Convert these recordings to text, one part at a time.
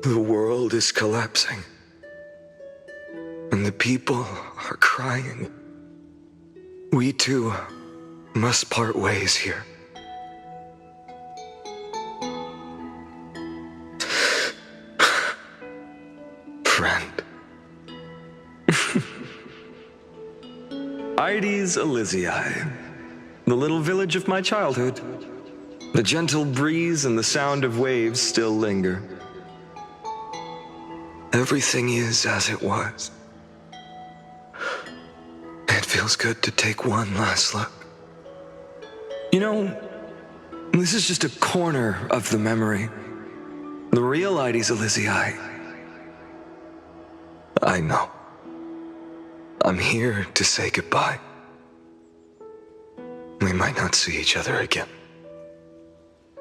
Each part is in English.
The world is collapsing, and the people are crying. We too must part ways here. Friend. Ides Elysiae, the little village of my childhood. The gentle breeze and the sound of waves still linger. Everything is as it was. It feels good to take one last look. You know, this is just a corner of the memory. The real Ides Elysiae. I know. I'm here to say goodbye. We might not see each other again.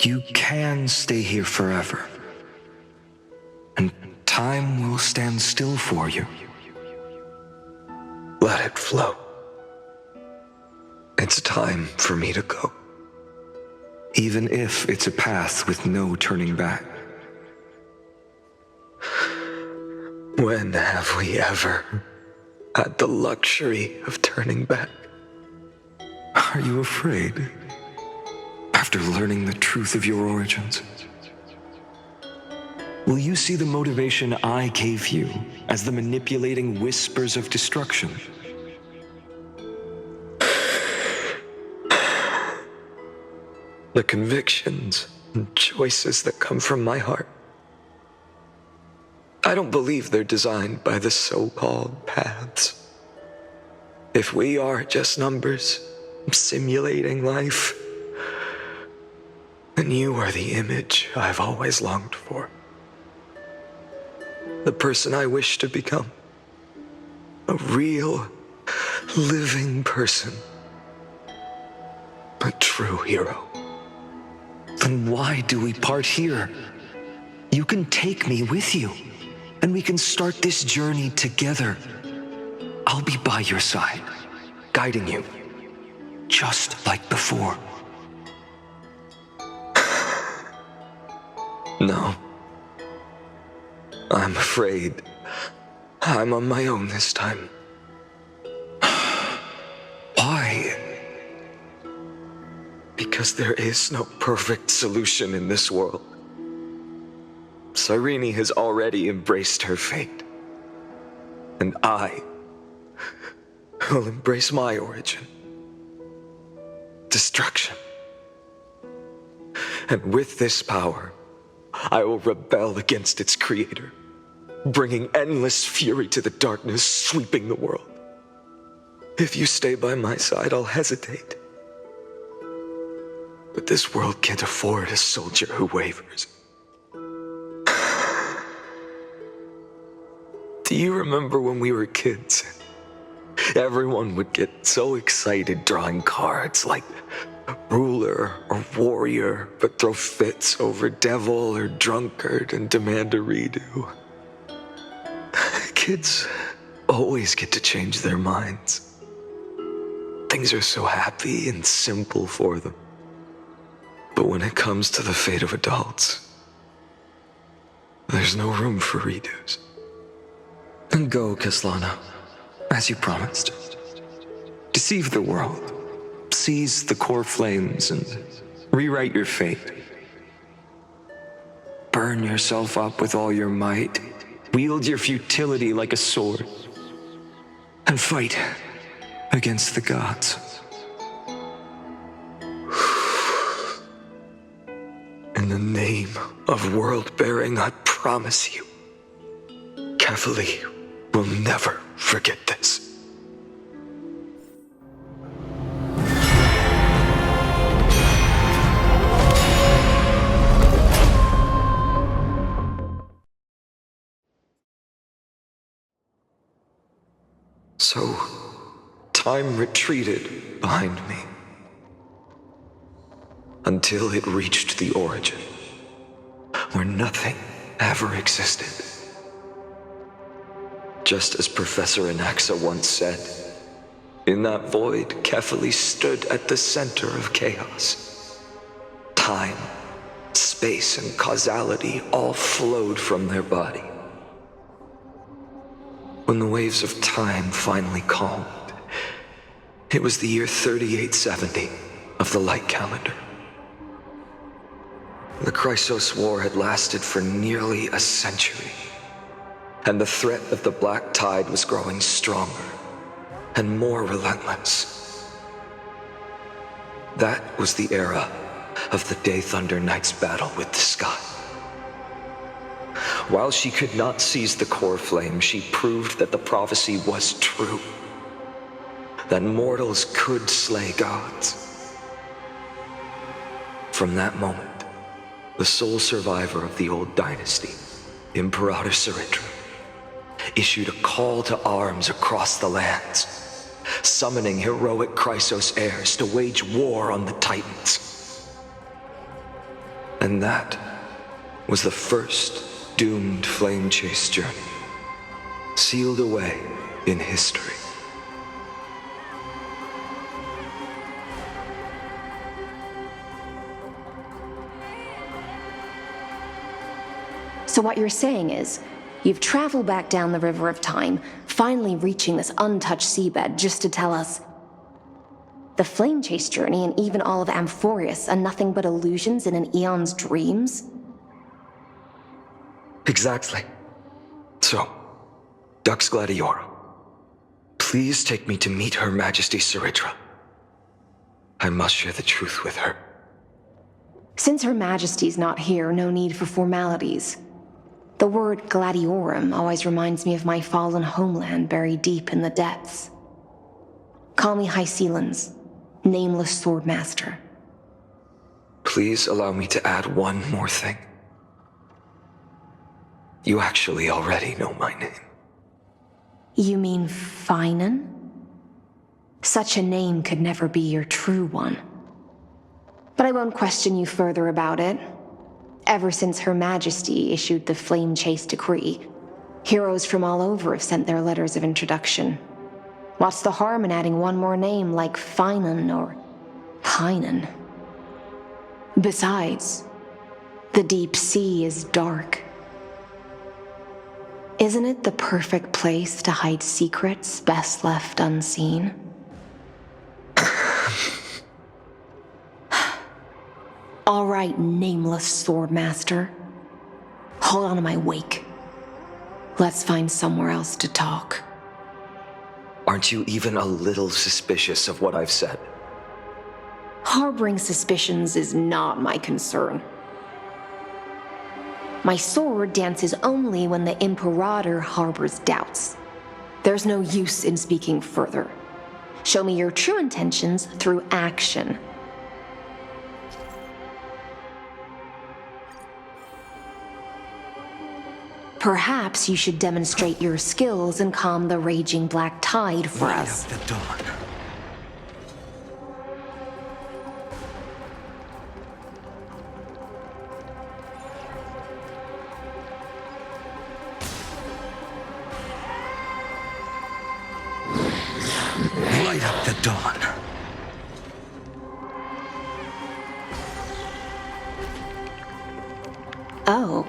You can stay here forever. And time will stand still for you. Let it flow. It's time for me to go. Even if it's a path with no turning back. When have we ever had the luxury of turning back? Are you afraid? After learning the truth of your origins? Will you see the motivation I gave you as the manipulating whispers of destruction? The convictions and choices that come from my heart. I don't believe they're designed by the so-called paths. If we are just numbers, simulating life, then you are the image I've always longed for. The person I wish to become. A real, living person. A true hero. Then why do we part here? You can take me with you, and we can start this journey together. I'll be by your side, guiding you, just like before. No. I'm afraid I'm on my own this time. Why? Because there is no perfect solution in this world. Cyrene has already embraced her fate. And I will embrace my origin. Destruction. And with this power, I will rebel against its creator, bringing endless fury to the darkness sweeping the world. If you stay by my side, I'll hesitate. But this world can't afford a soldier who wavers. Do you remember when we were kids? Everyone would get so excited drawing cards like ruler or warrior, but throw fits over devil or drunkard and demand a redo. Kids always get to change their minds. Things are so happy and simple for them. But when it comes to the fate of adults, there's no room for redos. And go, Kaslana, as you promised. Deceive the world. Seize the core flames and rewrite your fate. Burn yourself up with all your might. Wield your futility like a sword. And fight against the gods. In the name of world-bearing, I promise you, Kefali will never forget this. So, time retreated behind me until it reached the origin, where nothing ever existed. Just as Professor Anaxa once said, in that void, Kefali stood at the center of chaos. Time Space and causality all flowed from their body. When the waves of time finally calmed, it was the year 3870 of the light calendar. The Chrysos War had lasted for nearly a century, and the threat of the Black Tide was growing stronger and more relentless. That was the era of the Day Thunder Knight's battle with the sky. While she could not seize the core flame, she proved that the prophecy was true, that mortals could slay gods. From that moment, the sole survivor of the old dynasty, Imperator Saritra, issued a call to arms across the lands, summoning heroic Chrysos heirs to wage war on the Titans. And that was the first doomed flame chase journey, sealed away in history. So what you're saying is, you've traveled back down the river of time, finally reaching this untouched seabed just to tell us the flame chase journey and even all of Amphorius are nothing but illusions in an eon's dreams? Exactly. So, Dux Gladiora, please take me to meet Her Majesty Saritra. I must share the truth with her. Since Her Majesty's not here, no need for formalities. The word Gladiorum always reminds me of my fallen homeland buried deep in the depths. Call me High Sealans, Nameless Swordmaster. Please allow me to add one more thing. You actually already know my name. You mean Fainon? Such a name could never be your true one. But I won't question you further about it. Ever since Her Majesty issued the Flame Chase Decree, heroes from all over have sent their letters of introduction. What's the harm in adding one more name like Fainon or Hainan? Besides, the deep sea is dark. Isn't it the perfect place to hide secrets best left unseen? All right, Nameless Swordmaster. Hold on to my wake. Let's find somewhere else to talk. Aren't you even a little suspicious of what I've said? Harboring suspicions is not my concern. My sword dances only when the Imperator harbors doubts. There's no use in speaking further. Show me your true intentions through action. Perhaps you should demonstrate your skills and calm the raging black tide for us. Light up the dawn. Light up the dawn. Oh.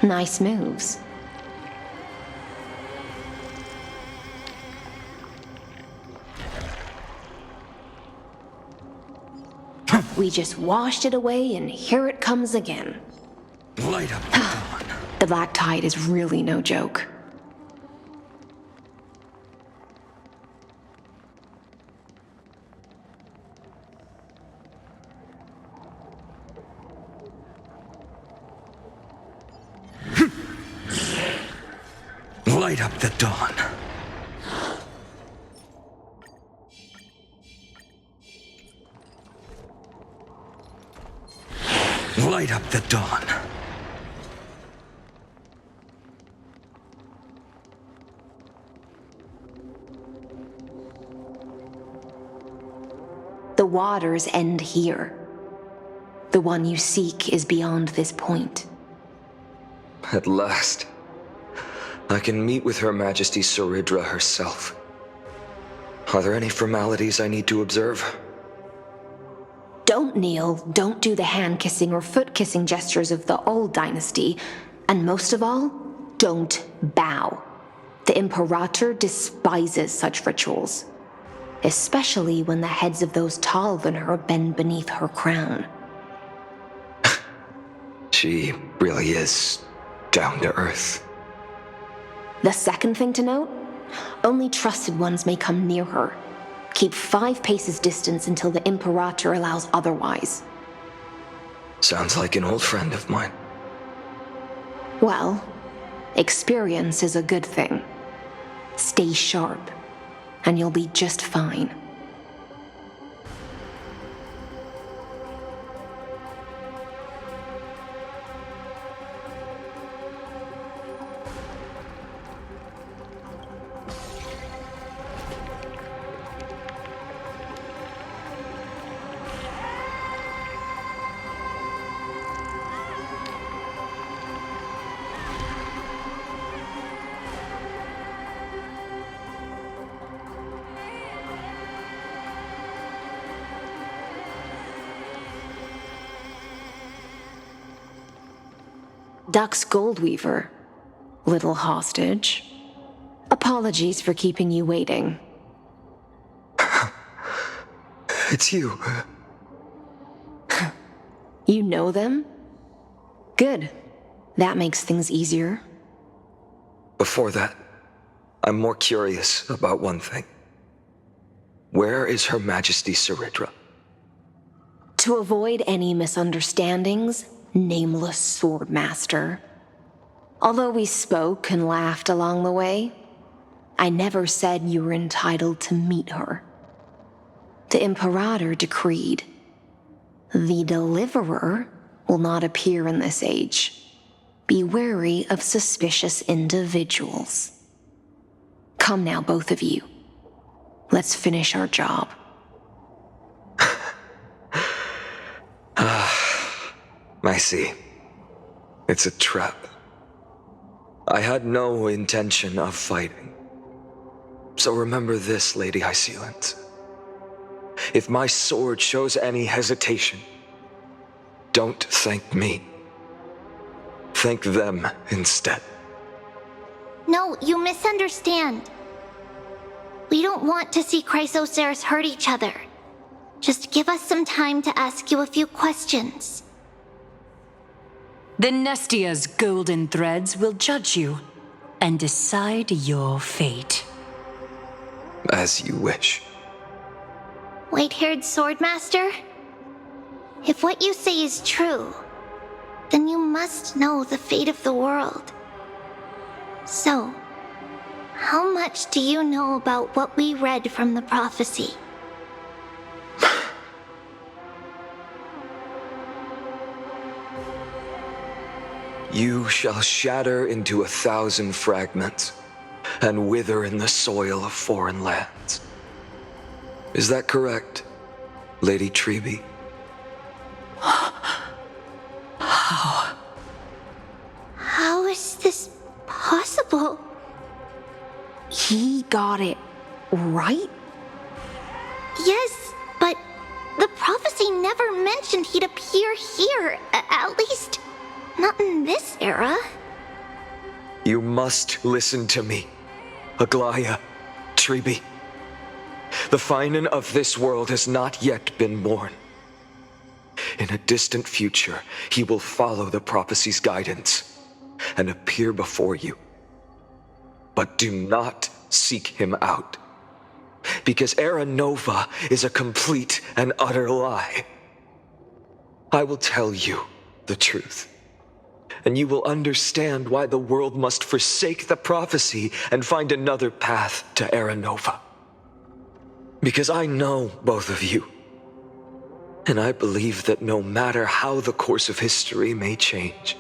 Nice moves. We just washed it away and here it comes again. Light up the dawn. The black tide is really no joke. Light up the dawn. Light up the dawn. The waters end here. The one you seek is beyond this point. At last, I can meet with Her Majesty Saridra herself. Are there any formalities I need to observe? Don't kneel, don't do the hand-kissing or foot-kissing gestures of the old dynasty, and most of all, don't bow. The Imperator despises such rituals, especially when the heads of those taller than her bend beneath her crown. She really is down to earth. The second thing to note, only trusted ones may come near her. Keep 5 paces distance until the Imperator allows otherwise. Sounds like an old friend of mine. Well, experience is a good thing. Stay sharp, and you'll be just fine. Duck's Goldweaver, little hostage. Apologies for keeping you waiting. It's you. You know them? Good. That makes things easier. Before that, I'm more curious about one thing. Where is Her Majesty Saridra? To avoid any misunderstandings, nameless swordmaster. Although we spoke and laughed along the way, I never said you were entitled to meet her. The Imperator decreed, the Deliverer will not appear in this age. Be wary of suspicious individuals. Come now, both of you. Let's finish our job. I see. It's a trap. I had no intention of fighting. So remember this, Lady Hysealant. If my sword shows any hesitation, don't thank me. Thank them instead. No, you misunderstand. We don't want to see Chrysoceres hurt each other. Just give us some time to ask you a few questions. The Nestia's golden threads will judge you and decide your fate. As you wish. White-haired swordmaster? If what you say is true, then you must know the fate of the world. So, how much do you know about what we read from the prophecy? You shall shatter into 1,000 fragments and wither in the soil of foreign lands. Is that correct, Lady Treby? How is this possible? He got it right? Yes, but the prophecy never mentioned he'd appear here, at least not in this era. You must listen to me, Aglaya, Treby. The Fainon of this world has not yet been born. In a distant future, he will follow the prophecy's guidance and appear before you. But do not seek him out, because Era Nova is a complete and utter lie. I will tell you the truth, and you will understand why the world must forsake the prophecy and find another path to Era Nova. Because I know both of you, and I believe that no matter how the course of history may change,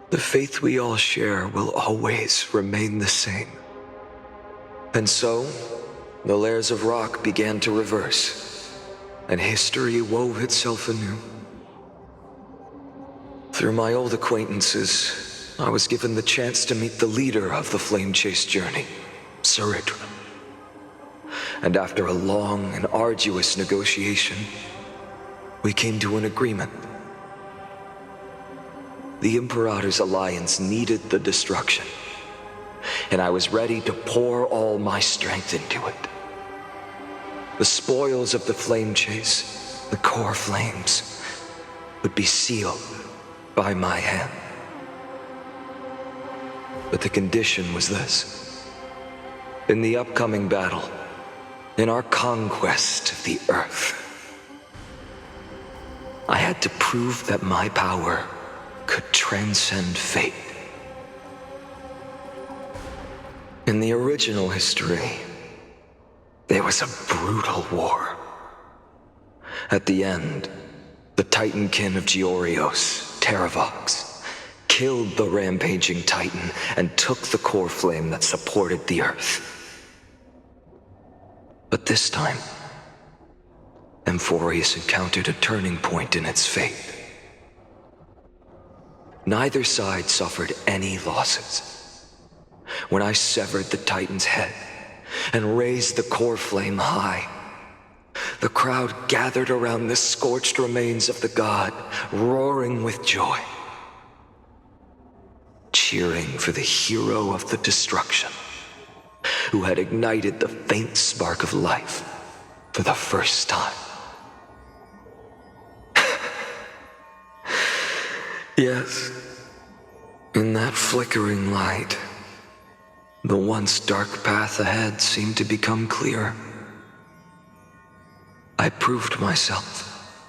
the faith we all share will always remain the same. And so, the layers of rock began to reverse, and history wove itself anew. Through my old acquaintances, I was given the chance to meet the leader of the Flame Chase journey, Saridra. And after a long and arduous negotiation, we came to an agreement. The Imperator's alliance needed the destruction, and I was ready to pour all my strength into it. The spoils of the flame chase, the core flames, would be sealed by my hand. But the condition was this. In the upcoming battle, in our conquest of the Earth, I had to prove that my power could transcend fate. In the original history, there was a brutal war. At the end, the Titankin of Georios, Terravox, killed the rampaging Titan and took the core flame that supported the Earth. But this time, Amphorius encountered a turning point in its fate. Neither side suffered any losses. When I severed the Titan's head and raised the core flame high, the crowd gathered around the scorched remains of the god, roaring with joy, cheering for the hero of the destruction, who had ignited the faint spark of life for the first time. Yes, in that flickering light, the once dark path ahead seemed to become clear. I proved myself,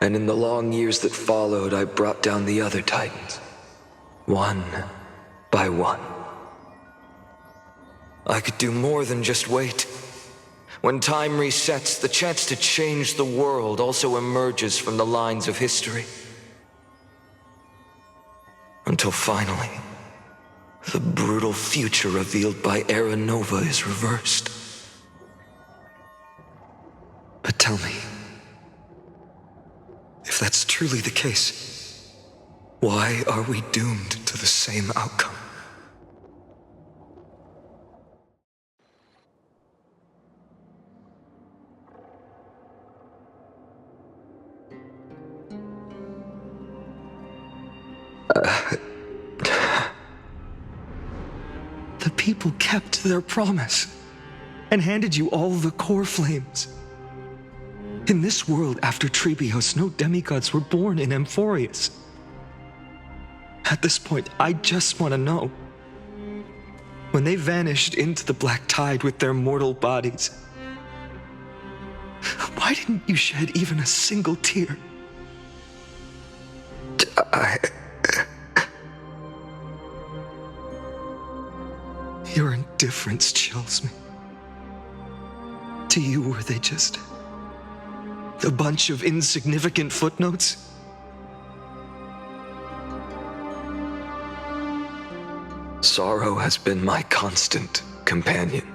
and in the long years that followed, I brought down the other Titans, one by one. I could do more than just wait. When time resets, the chance to change the world also emerges from the lines of history. Until finally, the brutal future revealed by Era Nova is reversed. But tell me, if that's truly the case, why are we doomed to the same outcome? The people kept their promise and handed you all the core flames. In this world after Trebios, no demigods were born in Amphorius. At this point, I just want to know. When they vanished into the black tide with their mortal bodies, why didn't you shed even a single tear? Your indifference chills me. To you, were they just a bunch of insignificant footnotes? Sorrow has been my constant companion.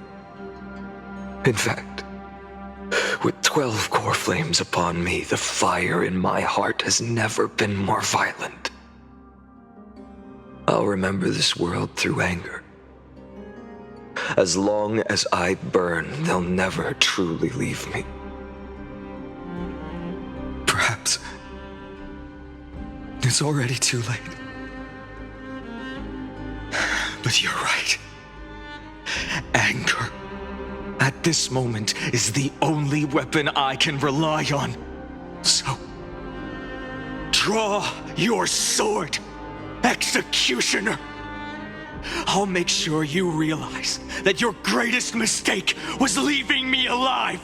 In fact, with 12 core flames upon me, the fire in my heart has never been more violent. I'll remember this world through anger. As long as I burn, they'll never truly leave me. Perhaps it's already too late. But you're right. Anger, at this moment, is the only weapon I can rely on. So, draw your sword, Executioner! I'll make sure you realize that your greatest mistake was leaving me alive!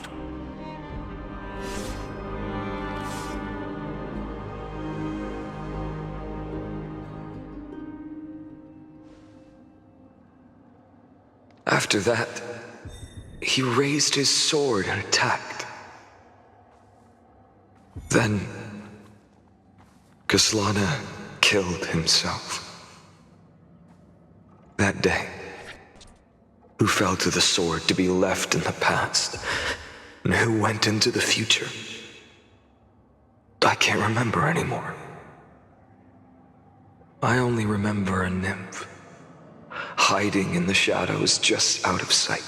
After that, he raised his sword and attacked. Then, Kaslana killed himself. That day, who fell to the sword to be left in the past, and who went into the future, I can't remember anymore. I only remember a nymph, hiding in the shadows just out of sight,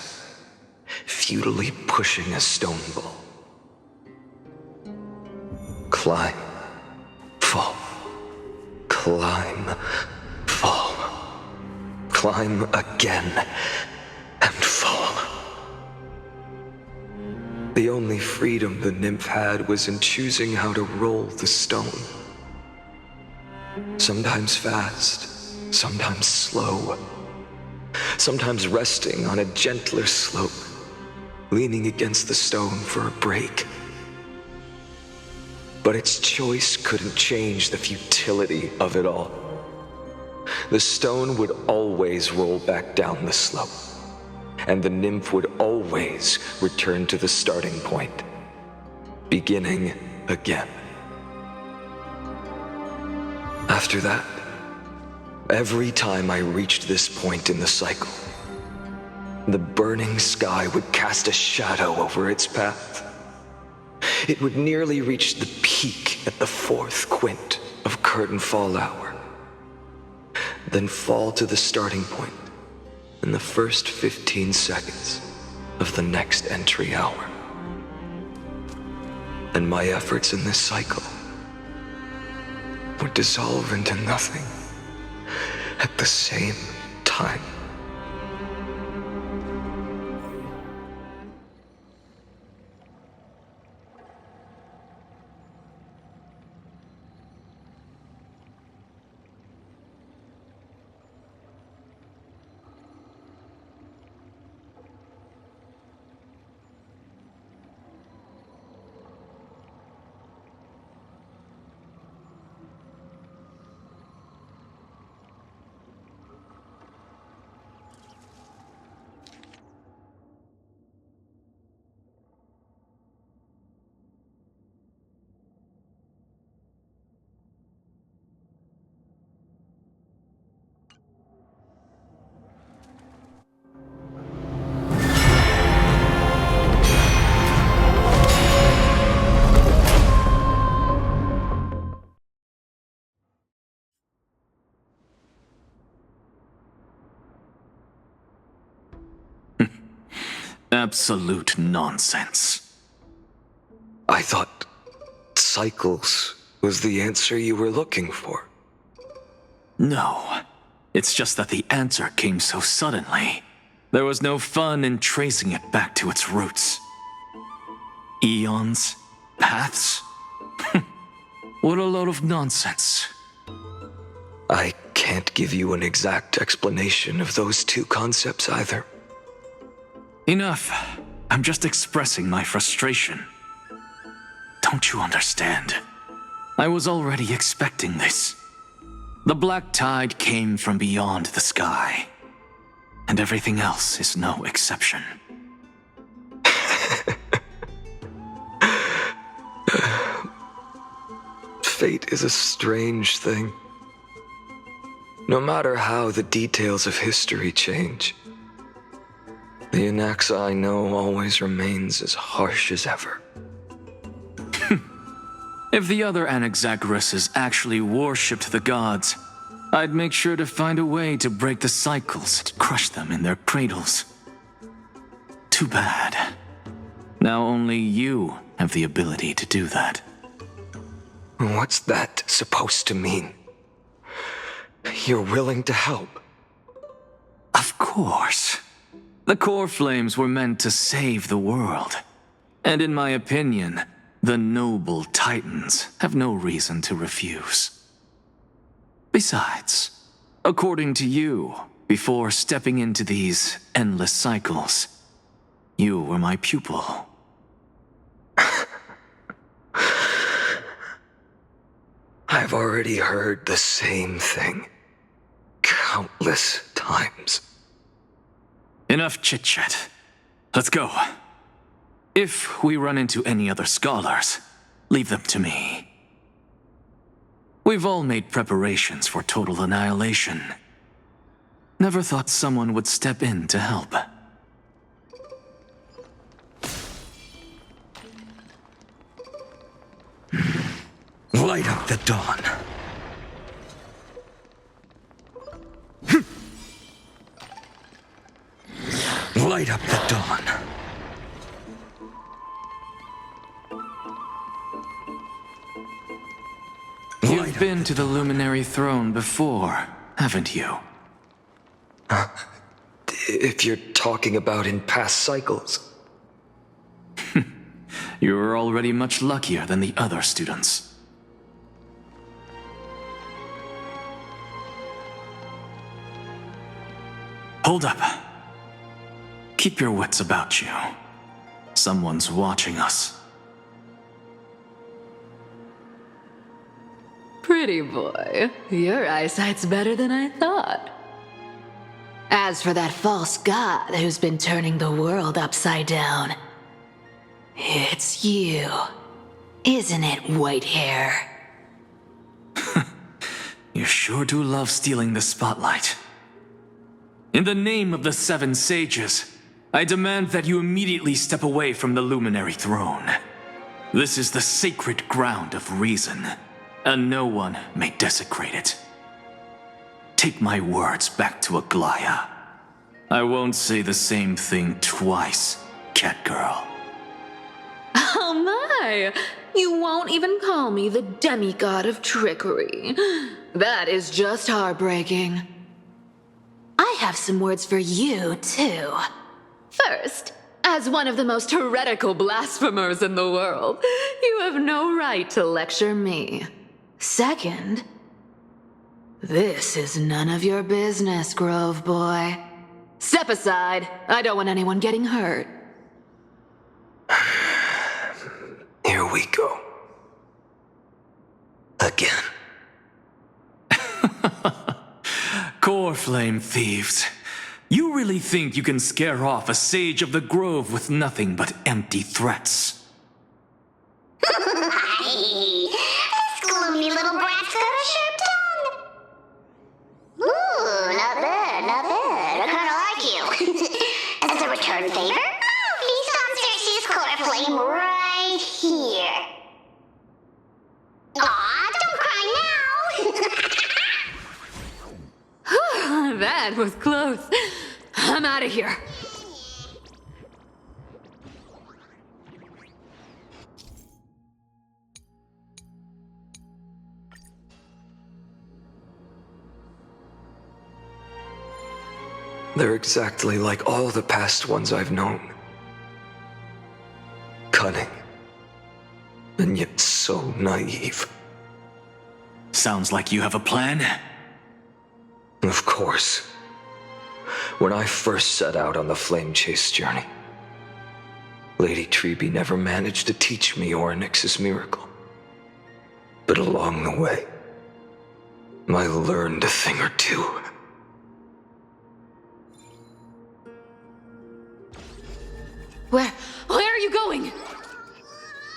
futilely pushing a stone ball. climb, fall, climb, fall, climb again, and fall. The only freedom the nymph had was in choosing how to roll the stone. Sometimes fast, sometimes slow, sometimes resting on a gentler slope, leaning against the stone for a break. But its choice couldn't change the futility of it all. The stone would always roll back down the slope, and the nymph would always return to the starting point, beginning again. After that, every time I reached this point in the cycle, the burning sky would cast a shadow over its path. It would nearly reach the peak at the fourth quint of curtain fall hour, then fall to the starting point in the first 15 seconds of the next entry hour. And my efforts in this cycle would dissolve into nothing at the same time. Absolute nonsense. I thought cycles was the answer you were looking for. No. It's just that the answer came so suddenly. There was no fun in tracing it back to its roots. Eons? Paths? What a load of nonsense. I can't give you an exact explanation of those two concepts either. Enough. I'm just expressing my frustration. Don't you understand? I was already expecting this. The black tide came from beyond the sky. And everything else is no exception. Fate is a strange thing. No matter how the details of history change, the Anaxa I know always remains as harsh as ever. If the other Anaxagoras actually worshipped the gods, I'd make sure to find a way to break the cycles and crush them in their cradles. Too bad. Now only you have the ability to do that. What's that supposed to mean? You're willing to help? Of course. The core flames were meant to save the world. And in my opinion, the noble titans have no reason to refuse. Besides, according to you, before stepping into these endless cycles, you were my pupil. I've already heard the same thing countless times. Enough chit-chat. Let's go. If we run into any other scholars, leave them to me. We've all made preparations for total annihilation. Never thought someone would step in to help. Light up the dawn. Light up the dawn. been to the Luminary Throne before, haven't you? If you're talking about in past cycles. You're already much luckier than the other students. Hold up. Keep your wits about you. Someone's watching us. Pretty boy, your eyesight's better than I thought. As for that false god who's been turning the world upside down, it's you, isn't it, white hair? You sure do love stealing the spotlight. In the name of the 7 sages, I demand that you immediately step away from the Luminary Throne. This is the sacred ground of reason, and no one may desecrate it. Take my words back to Aglaya. I won't say the same thing twice, Catgirl. Oh my! You won't even call me the demigod of trickery. That is just heartbreaking. I have some words for you, too. First, as one of the most heretical blasphemers in the world, you have no right to lecture me. Second, this is none of your business, Grove Boy. Step aside. I don't want anyone getting hurt. Here we go. Again. Core Flame thieves. You really think you can scare off a sage of the Grove with nothing but empty threats? This gloomy little brat's got a sharp tongue. Ooh, not bad, not bad. I kinda like you. As a return favor, I'll feast on Cersei's core flame right here. Aw, don't cry now. That was close. I'm out of here. They're exactly like all the past ones I've known. Cunning. And yet so naive. Sounds like you have a plan. Of course. When I first set out on the flame chase journey, Lady Treby never managed to teach me Orynyx's miracle. But along the way, I learned a thing or two. Where are you going?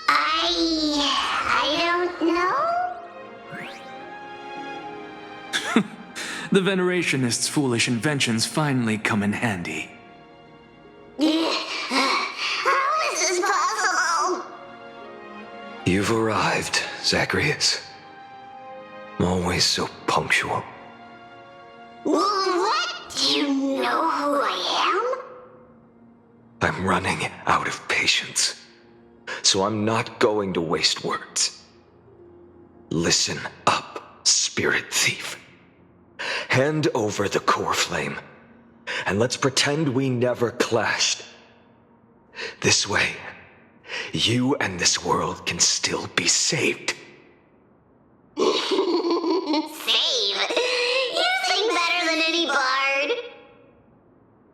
I don't know. The Venerationists' foolish inventions finally come in handy. How is this possible? You've arrived, Zacharias. Always so punctual. What? Do you know who I am? I'm running out of patience, so I'm not going to waste words. Listen up, spirit thief. Hand over the core flame, and let's pretend we never clashed. This way, you and this world can still be saved. Save? You sing better than any bard.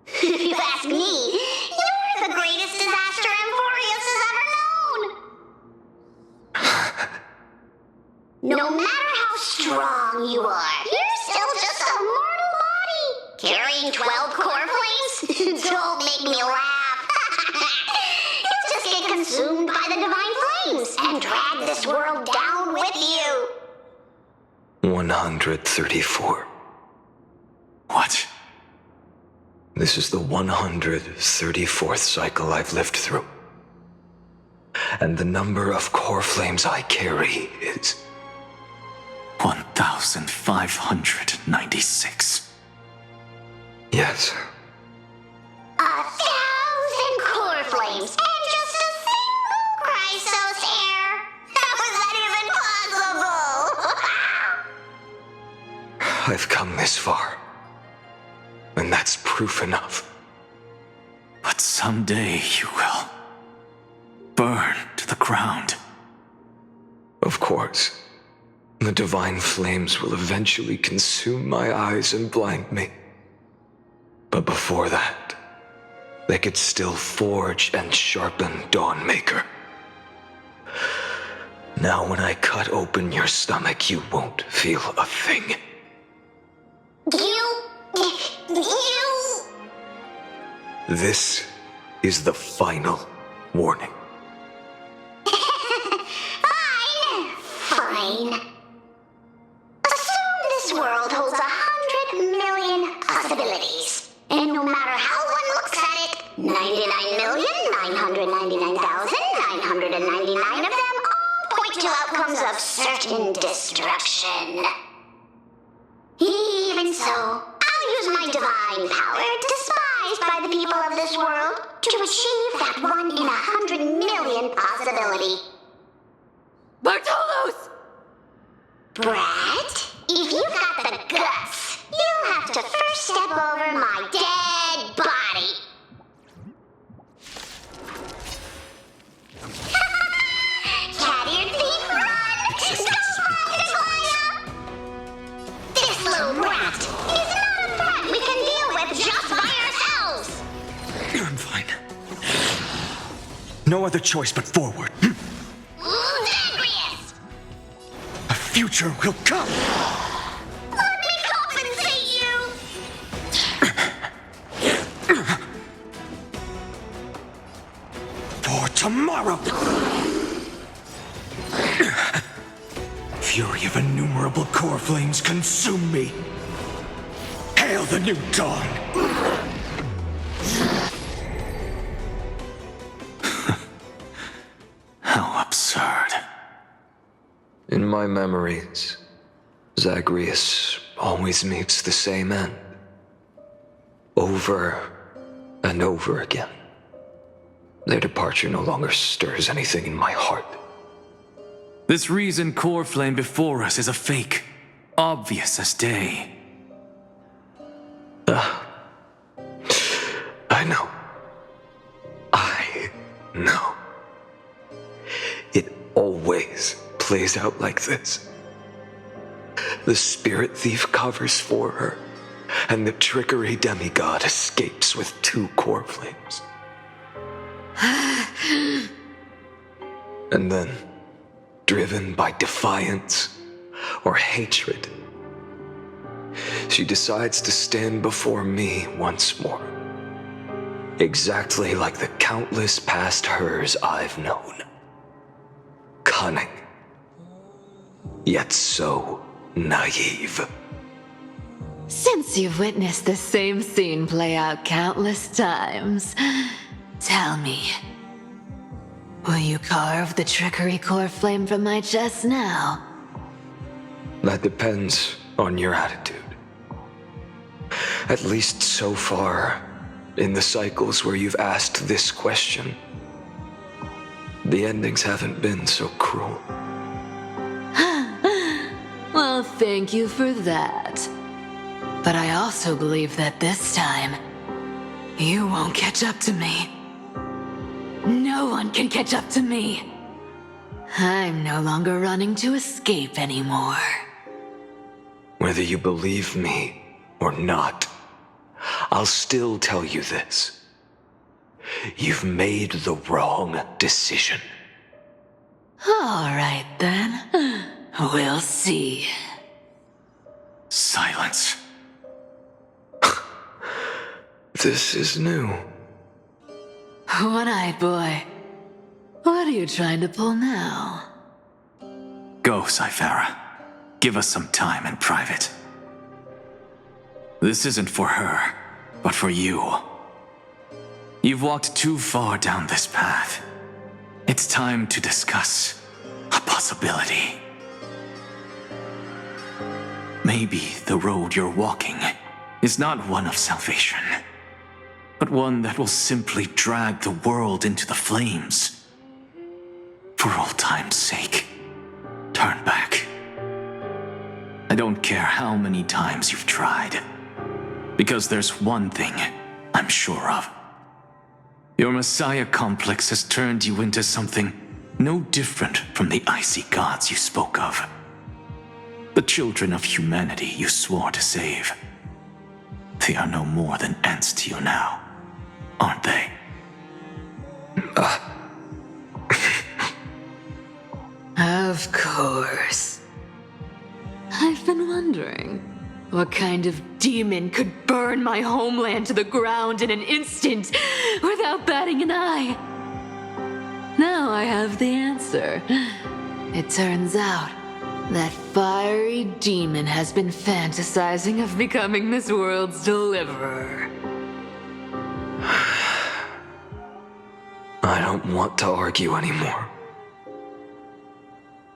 If you ask me, you're the greatest disaster Emporius has ever known. No matter how strong you are, you're still just a mortal body. Carrying 12 core flames? Don't make me laugh. You'll just get consumed by the divine flames and drag this world down with you. 134. What? This is the 134th cycle I've lived through. And the number of core flames I carry is 1,596. Yes. 1,000 core flames and just a single Chrysos hair. How is that even possible? I've come this far, and that's proof enough. But someday you will burn to the ground. Of course, the divine flames will eventually consume my eyes and blind me. But before that, they could still forge and sharpen Dawnmaker. Now when I cut open your stomach, you won't feel a thing. This is the final warning. Fine. Assume this world holds 100 million possibilities. And no matter how one looks at it, 99,999,999 of them all point to outcomes of certain destruction. Even so, I'll use my divine power, despised by the people of this world, to achieve that 1 in 100 million possibility. Bartolos! Brat, if you got the guts, you'll have to first step over my dead body. Cat-eared thief, run! This little brat is not a threat we can deal with just by ourselves. I'm fine. No other choice but forward. Zagreus! A future will come. Let me compensate you! For tomorrow. Fury of innumerable core flames consume me. Hail the new dawn. How absurd. In my memories, Zagreus always meets the same end. Over and over again. Their departure no longer stirs anything in my heart. This reason core flame before us is a fake, obvious as day. I know. I know. It always plays out like this. The spirit thief covers for her, and the trickery demigod escapes with 2 core flames. And then, driven by defiance or hatred, she decides to stand before me once more. Exactly like the countless past hers I've known. Cunning, yet so naive. Since you've witnessed the same scene play out countless times, tell me, will you carve the trickery core flame from my chest now? That depends on your attitude. At least so far, in the cycles where you've asked this question, the endings haven't been so cruel. Well, thank you for that. But I also believe that this time, you won't catch up to me. No one can catch up to me. I'm no longer running to escape anymore. Whether you believe me or not, I'll still tell you this. You've made the wrong decision. All right, then. We'll see. Silence. This is new. One-eyed boy. What are you trying to pull now? Go, Cyphera. Give us some time in private. This isn't for her, but for you. You've walked too far down this path. It's time to discuss a possibility. Maybe the road you're walking is not one of salvation, but one that will simply drag the world into the flames. For old time's sake, turn back. I don't care how many times you've tried. Because there's one thing I'm sure of. Your Messiah complex has turned you into something no different from the icy gods you spoke of. The children of humanity you swore to save. They are no more than ants to you now, aren't they? Of course. I've been wondering, what kind of demon could burn my homeland to the ground in an instant without batting an eye? Now I have the answer. It turns out that fiery demon has been fantasizing of becoming this world's deliverer. I don't want to argue anymore.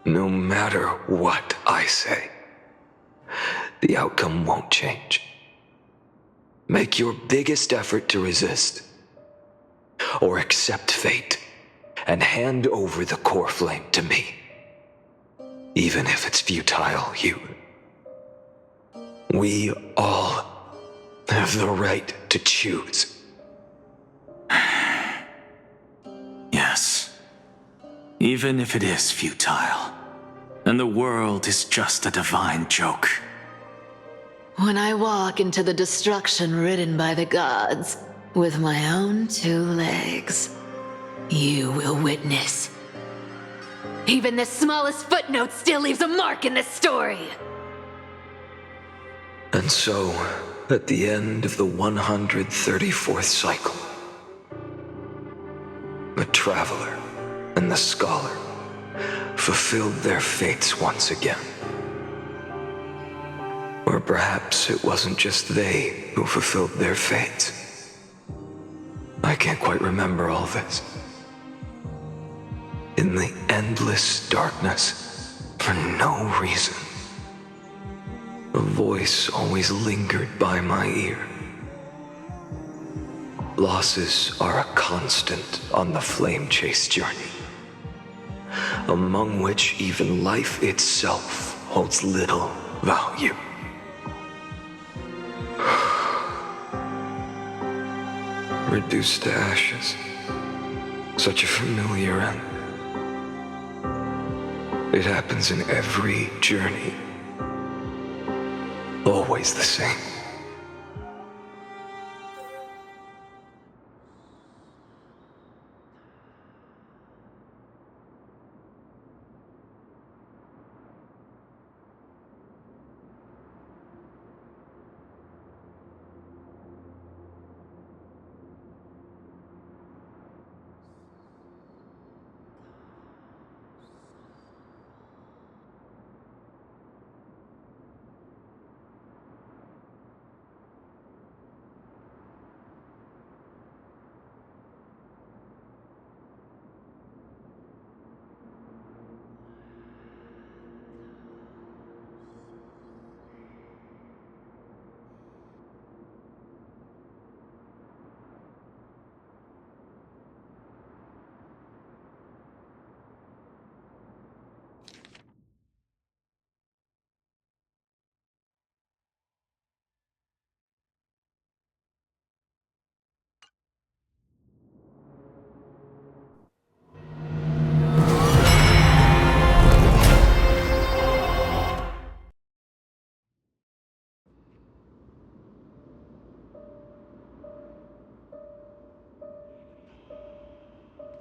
No matter what I say, the outcome won't change. Make your biggest effort to resist, or accept fate and hand over the core flame to me. Even if it's futile, we all have the right to choose. Yes. Even if it is futile, and the world is just a divine joke. When I walk into the destruction ridden by the gods, with my own 2 legs, you will witness. Even the smallest footnote still leaves a mark in this story! And so, at the end of the 134th cycle, the traveler and the scholar fulfilled their fates once again. Or perhaps it wasn't just they who fulfilled their fates. I can't quite remember all this. In the endless darkness, for no reason, a voice always lingered by my ear. Losses are a constant on the flame chase journey, among which even life itself holds little value. Reduced to ashes, such a familiar end. It happens in every journey, always the same.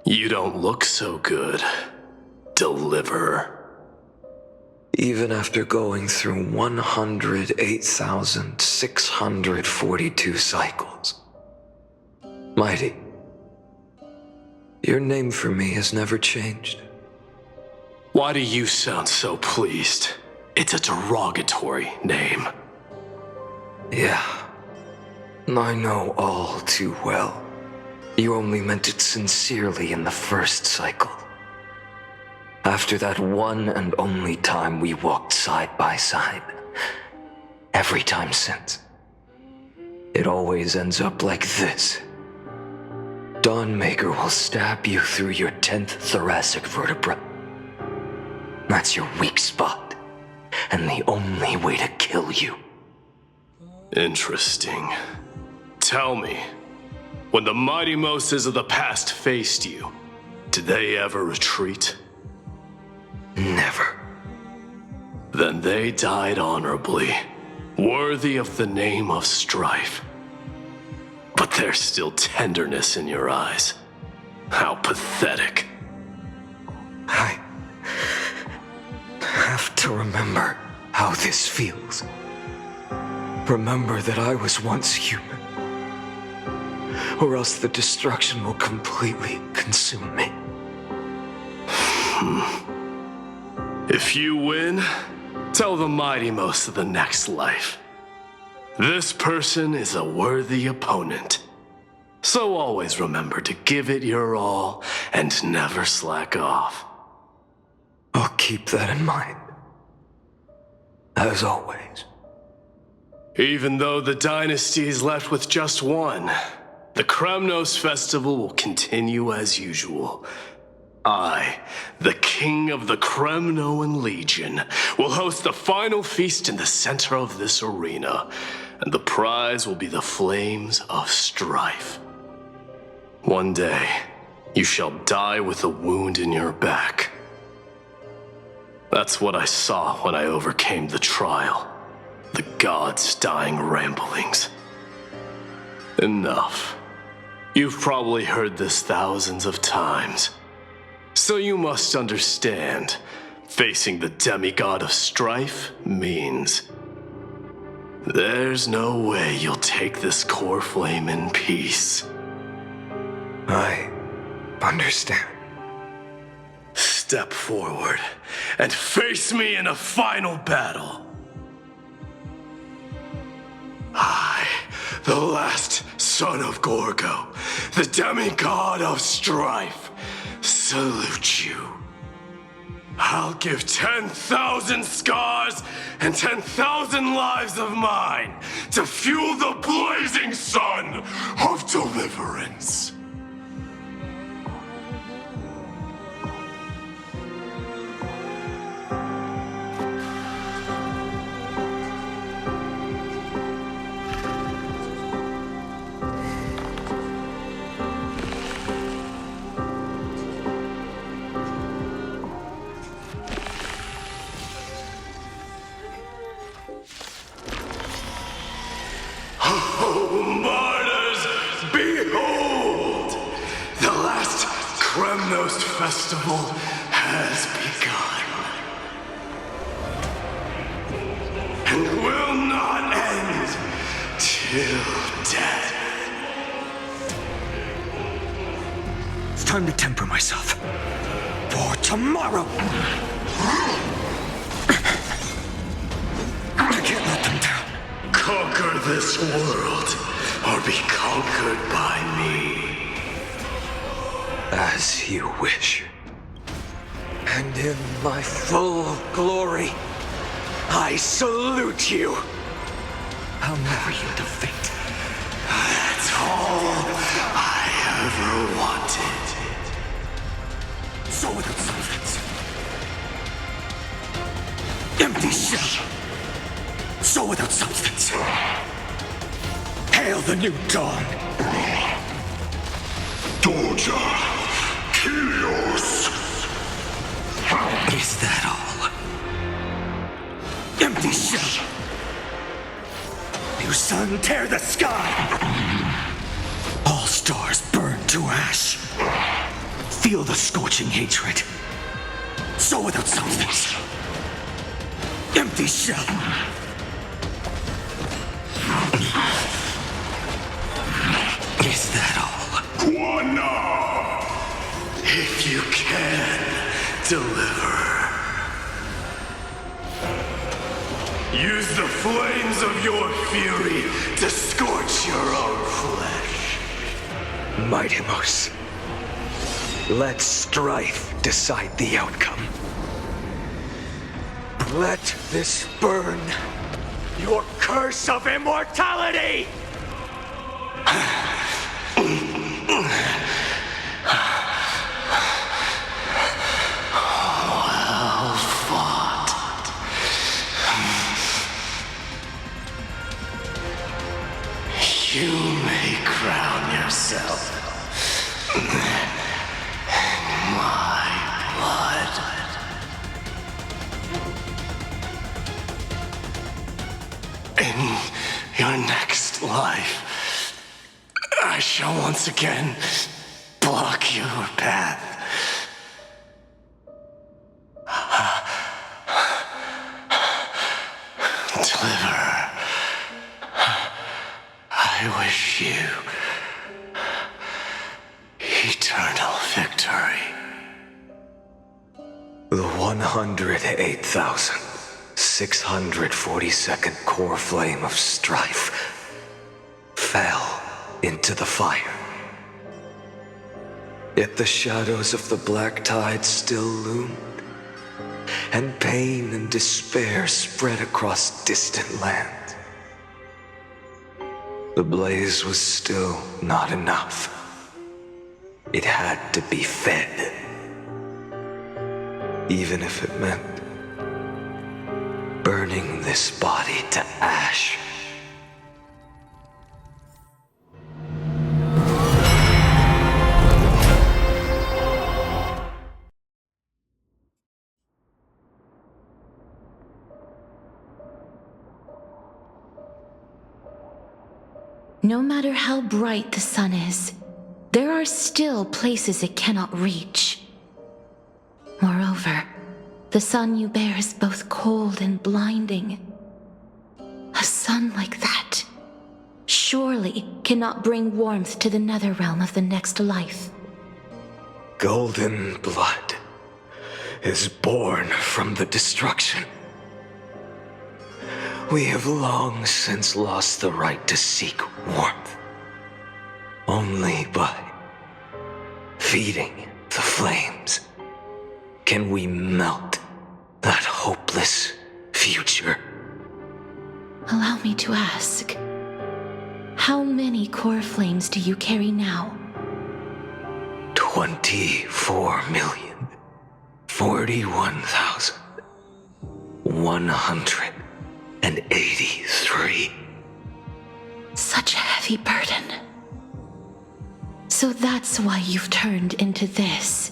You don't look so good, Deliverer. Even after going through 108,642 cycles. Mighty, your name for me has never changed. Why do you sound so pleased? It's a derogatory name. Yeah, I know all too well. You only meant it sincerely in the first cycle. After that one and only time we walked side by side. Every time since. It always ends up like this. Dawnmaker will stab you through your 10th thoracic vertebra. That's your weak spot. and the only way to kill you. Interesting. Tell me, when the mighty Moses of the past faced you, did they ever retreat? Never. Then they died honorably, worthy of the name of strife. But there's still tenderness in your eyes. How pathetic. I have to remember how this feels. Remember that I was once human. Or else the destruction will completely consume me. If you win, tell the mighty most of the next life. This person is a worthy opponent. So always remember to give it your all and never slack off. I'll keep that in mind. As always. Even though the dynasty is left with just one, the Kremnos festival will continue as usual. I, the king of the Kremnoan Legion, will host the final feast in the center of this arena, and the prize will be the flames of strife. One day, you shall die with a wound in your back. That's what I saw when I overcame the trial. The gods' dying ramblings. Enough. You've probably heard this thousands of times. So you must understand, facing the demigod of strife means there's no way you'll take this core flame in peace. I understand. Step forward and face me in a final battle. I, the last son of Gorgo, the demigod of strife, salute you. I'll give 10,000 scars and 10,000 lives of mine to fuel the blazing sun of deliverance. Kremnos festival has begun and will not end till death. It's time to temper myself. For tomorrow! I can't let them down. Conquer this world or be conquered by me. As you wish. And in my full glory, I salute you. I'll never yield to fate. That's all I ever wanted. So without substance. Empty shell. So without substance. Hail the new dawn. Doja. Helios! Is that all? Empty shell! New sun, tear the sky! All stars burn to ash. Feel the scorching hatred. So without substance. Empty shell! Is that all? Guana! If you can, deliver. Use the flames of your fury to scorch your own flesh. Mightimos. Let strife decide the outcome. Let this burn your curse of immortality! You may crown yourself in my blood. In your next life, I shall once again block your path. Deliver. I wish you eternal victory. The 108,642nd core flame of strife fell into the fire. Yet the shadows of the black tide still loomed, and pain and despair spread across distant lands. The blaze was still not enough. It had to be fed, even if it meant burning this body to ash. No matter how bright the sun is, there are still places it cannot reach. Moreover, the sun you bear is both cold and blinding. A sun like that surely cannot bring warmth to the nether realm of the next life. Golden blood is born from the destruction. We have long since lost the right to seek warmth. Only by feeding the flames can we melt that hopeless future. Allow me to ask, how many core flames do you carry now? 24,041,183. Such a heavy burden. So that's why you've turned into this.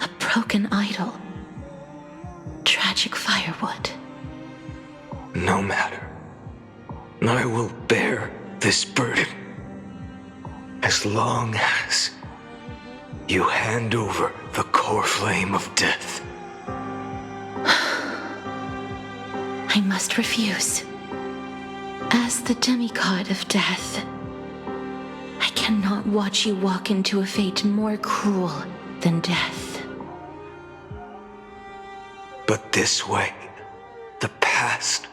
A broken idol. Tragic firewood. No matter. I will bear this burden as long as you hand over the core flame of death. I must refuse. As the demigod of death, I cannot watch you walk into a fate more cruel than death. But this way, the past,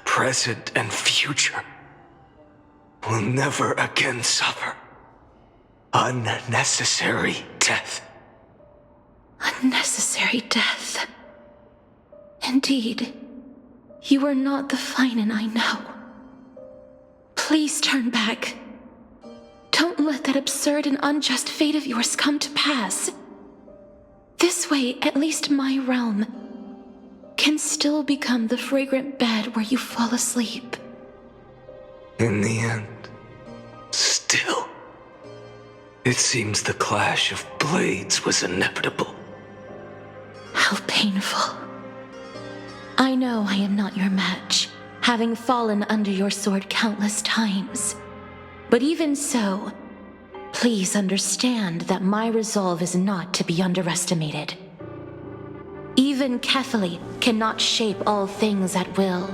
present, and future will never again suffer unnecessary death. Unnecessary death. Indeed, you are not the Fainan I know. Please turn back. Don't let that absurd and unjust fate of yours come to pass. This way, at least my realm can still become the fragrant bed where you fall asleep. In the end, still, it seems the clash of blades was inevitable. How painful. I know I am not your match, having fallen under your sword countless times. But even so, please understand that my resolve is not to be underestimated. Even Kethali cannot shape all things at will,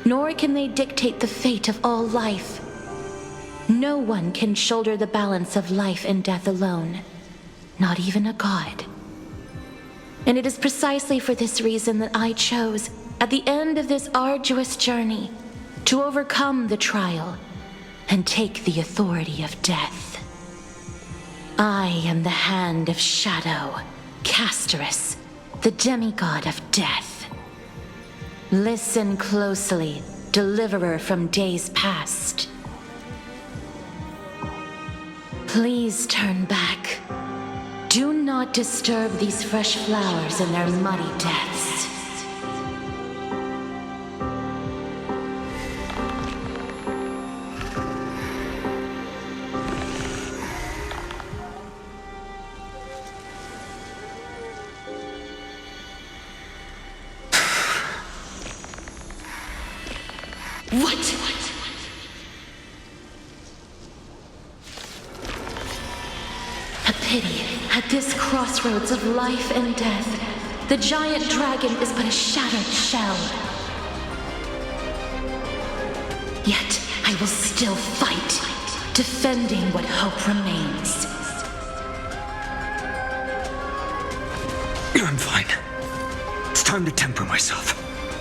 nor can they dictate the fate of all life. No one can shoulder the balance of life and death alone, not even a god. And it is precisely for this reason that I chose, at the end of this arduous journey, to overcome the trial and take the authority of death. I am the Hand of Shadow, Castorus, the demigod of death. Listen closely, deliverer from days past. Please turn back. Do not disturb these fresh flowers in their muddy deaths. What? A pity, at this crossroads of life and death, the giant dragon is but a shattered shell. Yet, I will still fight, defending what hope remains. I'm fine. It's time to temper myself.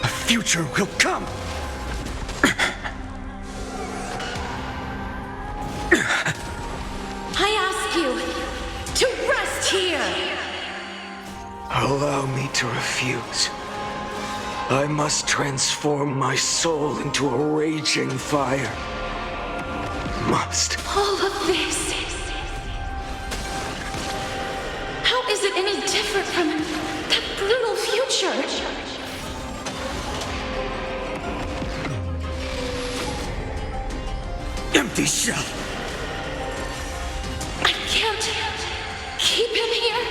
A future will come! I ask you to rest here! Allow me to refuse. I must transform my soul into a raging fire. Must. All of this. How is it any different from that brutal future? Empty shell! I can't keep him here.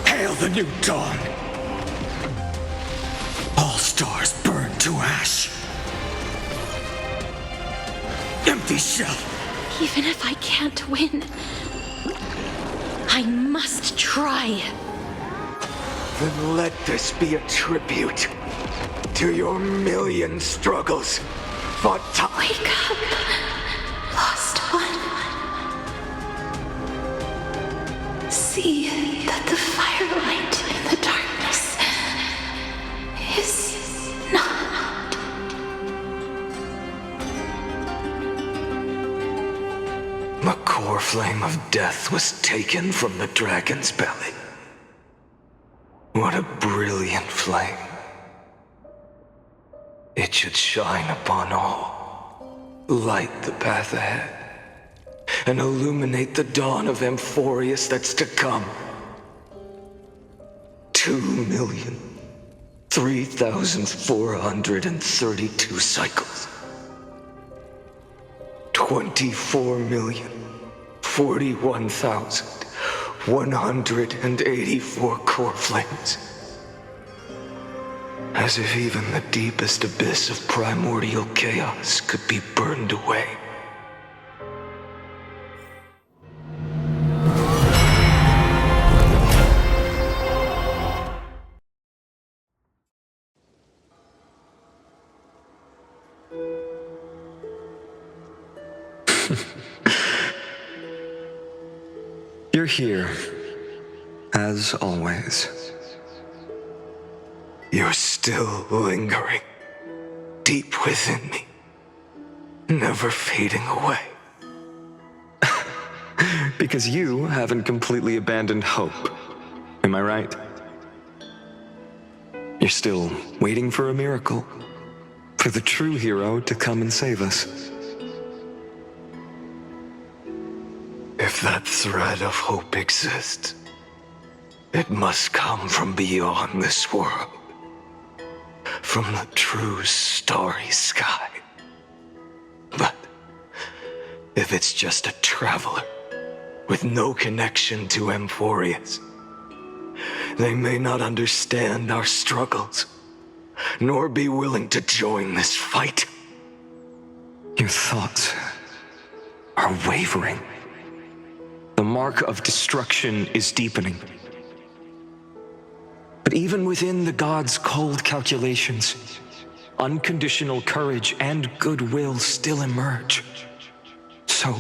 Hail the new dawn! All stars burn to ash. Empty shell! Even if I can't win, I must try. Then let this be a tribute to your million struggles fought time. Wake up, lost one. See that the firelight in the darkness is not. The core flame of death was taken from the dragon's belly. What a brilliant flame. It should shine upon all, light the path ahead, and illuminate the dawn of Amphorius that's to come. 2,003,432 cycles. 24,041,184 core flames. As if even the deepest abyss of primordial chaos could be burned away. You're here, as always. You're still lingering, deep within me, never fading away. Because you haven't completely abandoned hope, am I right? You're still waiting for a miracle, for the true hero to come and save us. If that thread of hope exists, it must come from beyond this world. From the true starry sky. But if it's just a traveler with no connection to Amphorius, they may not understand our struggles, nor be willing to join this fight. Your thoughts are wavering. The mark of destruction is deepening. But even within the gods' cold calculations, unconditional courage and goodwill still emerge. So,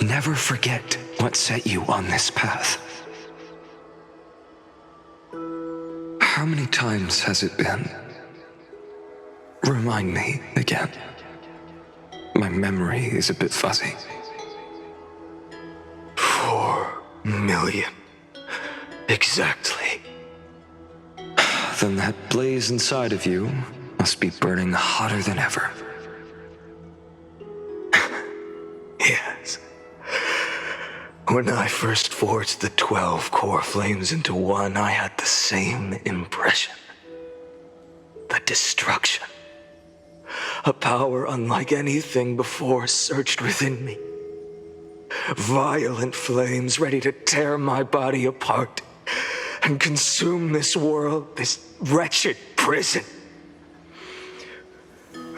never forget what set you on this path. How many times has it been? Remind me again. My memory is a bit fuzzy. 4 million. Exactly. Then that blaze inside of you must be burning hotter than ever. Yes. When I first forged the 12 core flames into one, I had the same impression. The destruction. A power unlike anything before surged within me. Violent flames ready to tear my body apart and consume this world, this wretched prison.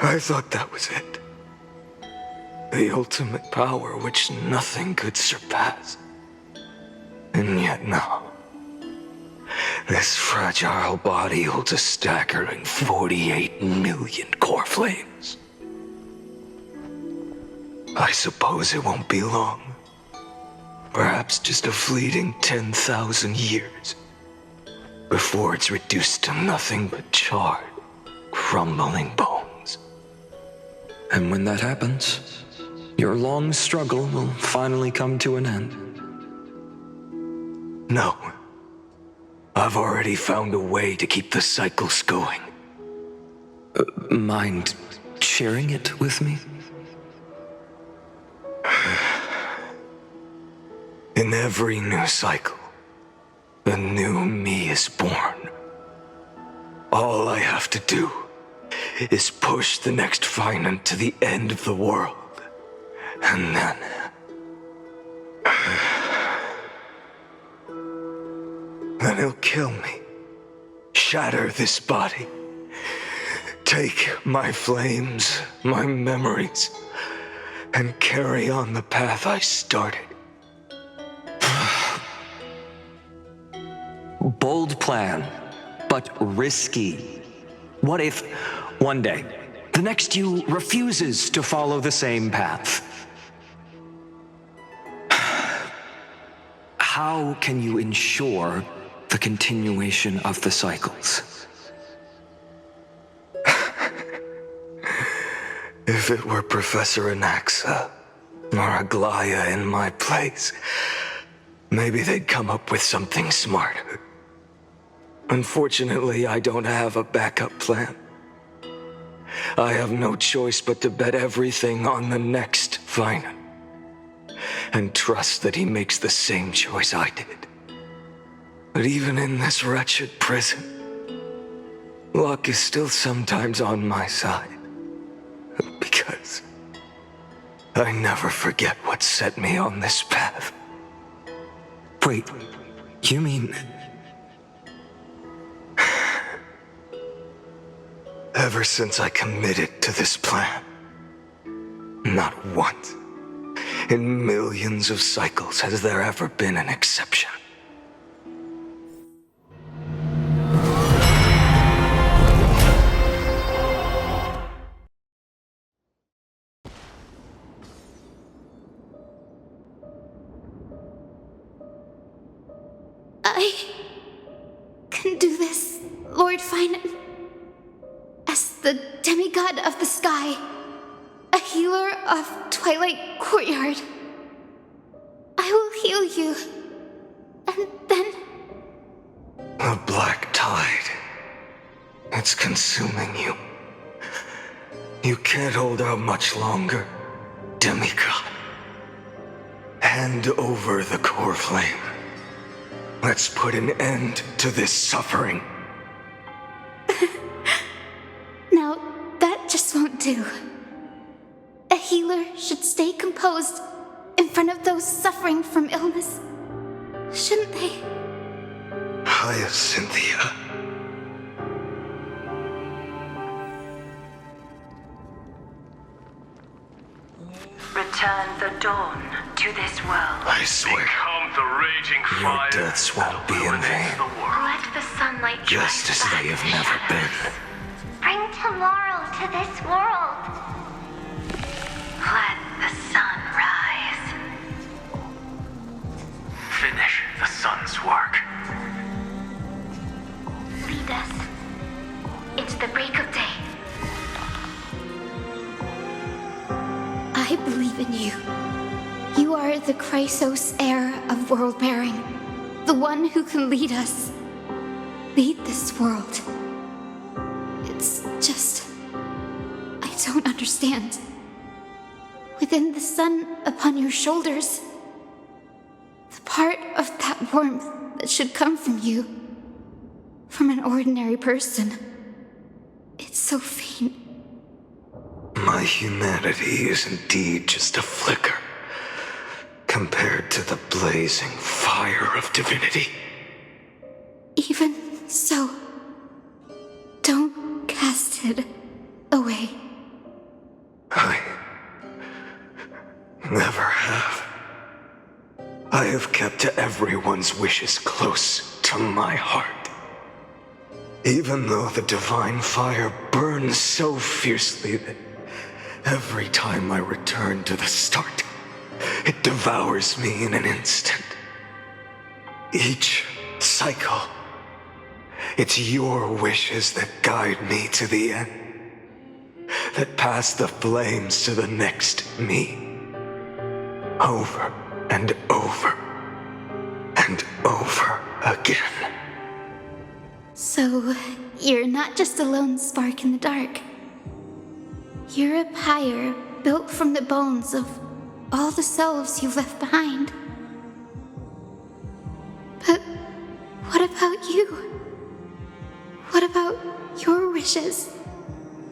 I thought that was it. The ultimate power which nothing could surpass. And yet now, this fragile body holds a staggering 48 million core flames. I suppose it won't be long. Perhaps just a fleeting 10,000 years before it's reduced to nothing but charred, crumbling bones. And when that happens, your long struggle will finally come to an end. No. I've already found a way to keep the cycles going. Mind sharing it with me? In every new cycle, a new me is born. All I have to do is push the next Fainon to the end of the world. And then... then he'll kill me. Shatter this body. Take my flames, my memories, and carry on the path I started. Bold plan, but risky. What if, one day, the next you refuses to follow the same path? How can you ensure the continuation of the cycles? If it were Professor Anaxa or Aglaya in my place, maybe they'd come up with something smarter. Unfortunately, I don't have a backup plan. I have no choice but to bet everything on the next Fainon, and trust that he makes the same choice I did. But even in this wretched prison, luck is still sometimes on my side. Because I never forget what set me on this path. Wait, you mean... Ever since I committed to this plan, not once in millions of cycles has there ever been an exception. I can do this, Lord Fainon. As the demigod of the sky, a healer of Twilight Courtyard, I will heal you, and then... The black tide. It's consuming you. You can't hold out much longer, demigod. Hand over the core flame. Let's put an end to this suffering. No, that just won't do. A healer should stay composed in front of those suffering from illness, shouldn't they? Hyacinthia. Return the dawn to this world. I swear, Become the raging your fire deaths won't be in illuminates vain. the world. Let the sunlight Just as they have never been. bring tomorrow to this world. Let the sun rise. Finish the sun's work. Lead us into the break of day. I believe in you. You are the Chrysos heir of world-bearing, the one who can lead us. Lead this world. It's just... I don't understand. Within the sun upon your shoulders, the part of that warmth that should come from you, from an ordinary person, it's so faint. My humanity is indeed just a flicker compared to the blazing fire of divinity. Even so, don't cast it away. I never have. I have kept everyone's wishes close to my heart. Even though the divine fire burns so fiercely that every time I return to the start, it devours me in an instant. Each cycle, it's your wishes that guide me to the end, that pass the flames to the next me. Over and over and over again. So, you're not just a lone spark in the dark. You're a pyre built from the bones of all the selves you've left behind. But what about you? What about your wishes?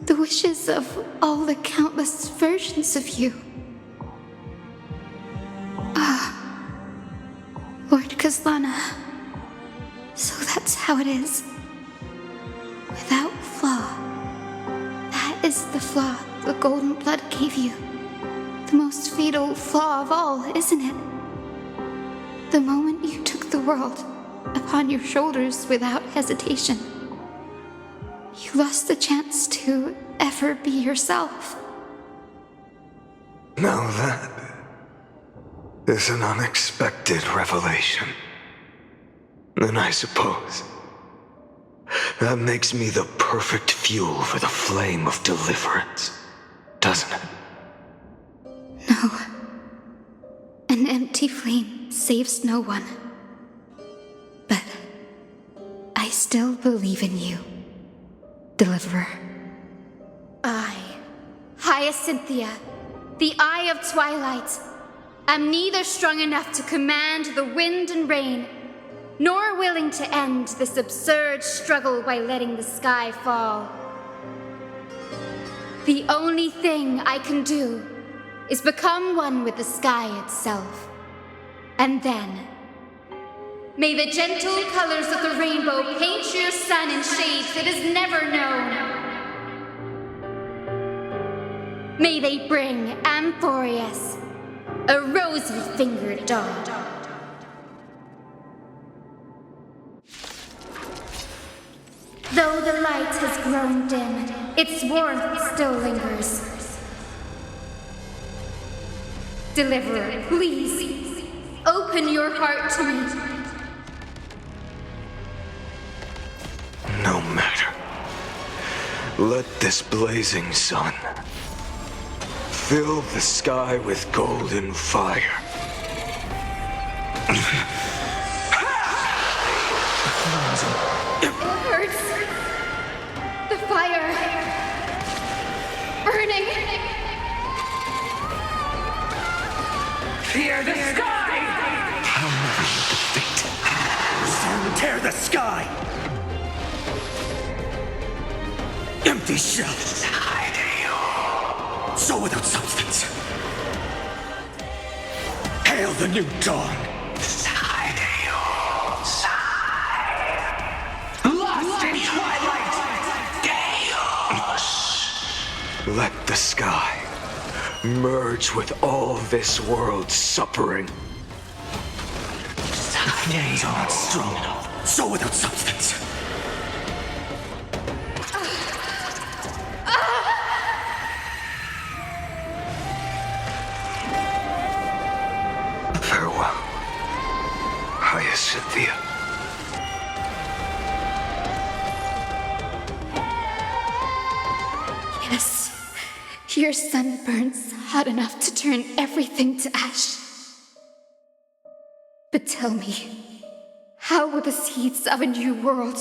The wishes of all the countless versions of you? Lord Kazlana. So that's how it is. Without flaw. That is the flaw the golden blood gave you. The most fatal flaw of all, isn't it? The moment you took the world upon your shoulders without hesitation, you lost the chance to ever be yourself. Now that is an unexpected revelation. And I suppose that makes me the perfect fuel for the flame of deliverance, doesn't it? No. An empty flame saves no one. But I still believe in you, Deliverer. I, Hyacinthia, the Eye of Twilight, am neither strong enough to command the wind and rain, nor willing to end this absurd struggle by letting the sky fall. The only thing I can do is become one with the sky itself. And then, may the gentle colors of the rainbow paint your sun in shades it has never known. May they bring Amphorius, a rosy-fingered dog. Though the light has grown dim, its warmth still lingers. Deliverer, please, open your heart to me. No matter. Let this blazing sun fill the sky with golden fire. It hurts. The fire. Burning. Tear the sky! I'll never let the fate. Sun tear the sky! Empty shell. So without substance. Hail the new dawn. Lost in twilight. Let the sky merge with all this world's suffering. The flames are not strong enough. So without substance. Farewell, Hyacinthia. Yes, your sun burns hot enough to turn everything to ash. But tell me, how will the seeds of a new world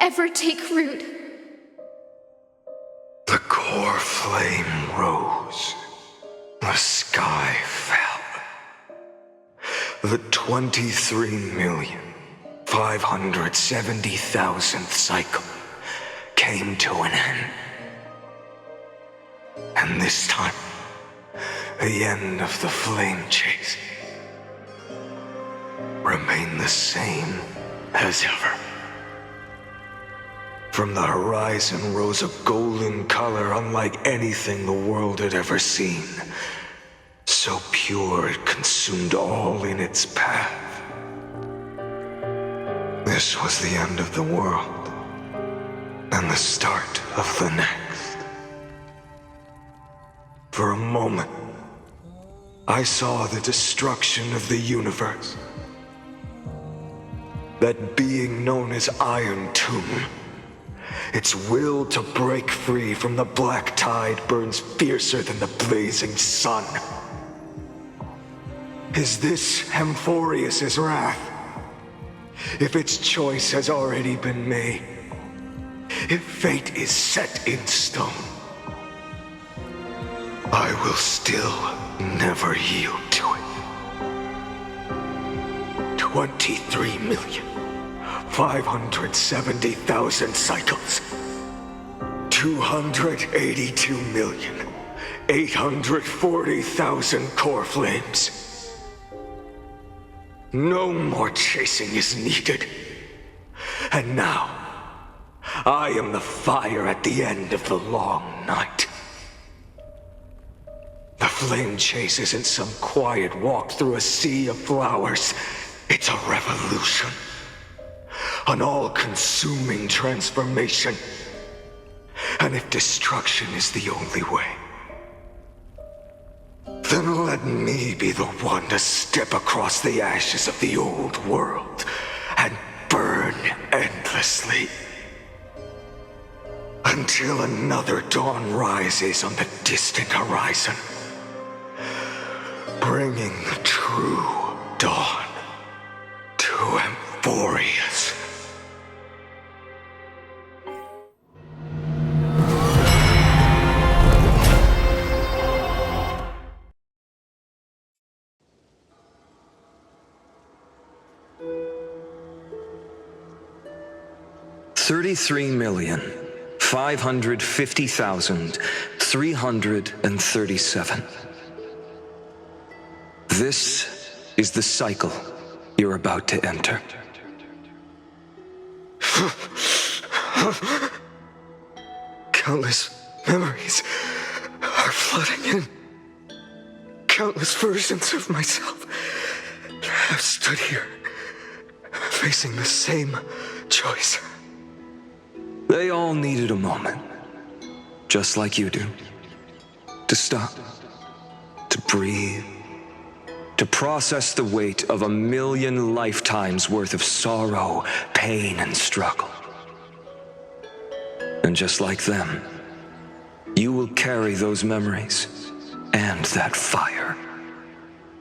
ever take root? The core flame rose. The sky fell. The 23,570,000th cycle came to an end. And this time, the end of the flame chase remained the same as ever. From the horizon rose a golden color unlike anything the world had ever seen. So pure it consumed all in its path. This was the end of the world, and the start of the next. For a moment, I saw the destruction of the universe. That being known as Iron Tomb, its will to break free from the black tide burns fiercer than the blazing sun. Is this Amphorius's wrath? If its choice has already been made, if fate is set in stone, I will still never yield to it. 23,570,000 cycles. 282,840,000 core flames. No more chasing is needed. And now, I am the fire at the end of the long night. The flame chase isn't some quiet walk through a sea of flowers. It's a revolution. An all-consuming transformation. And if destruction is the only way, then let me be the one to step across the ashes of the old world and burn endlessly. Until another dawn rises on the distant horizon, bringing the true dawn to Amphorius. $33,550,337. This is the cycle you're about to enter. Countless memories are flooding in. Countless versions of myself have stood here, facing the same choice. They all needed a moment, just like you do, to stop, to breathe, to process the weight of 1,000,000 lifetimes worth of sorrow, pain, and struggle. And just like them, you will carry those memories and that fire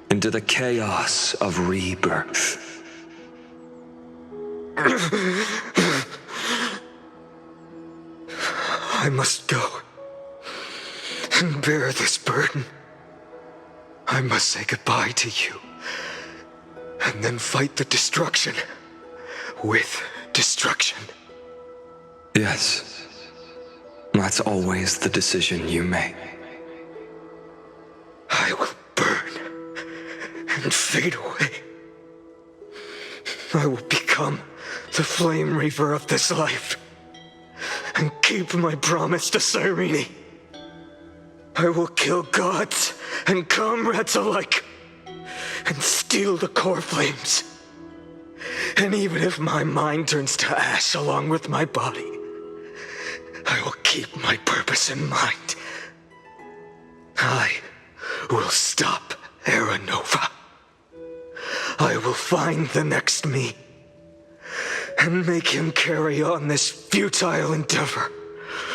into the chaos of rebirth. I must go and bear this burden. I must say goodbye to you, and then fight the destruction with destruction. Yes, that's always the decision you make. I will burn and fade away. I will become the flame reaver of this life and keep my promise to Cyrene. I will kill gods and comrades alike and steal the core flames. And even if my mind turns to ash along with my body, I will keep my purpose in mind. I will stop Era Nova. I will find the next me and make him carry on this futile endeavor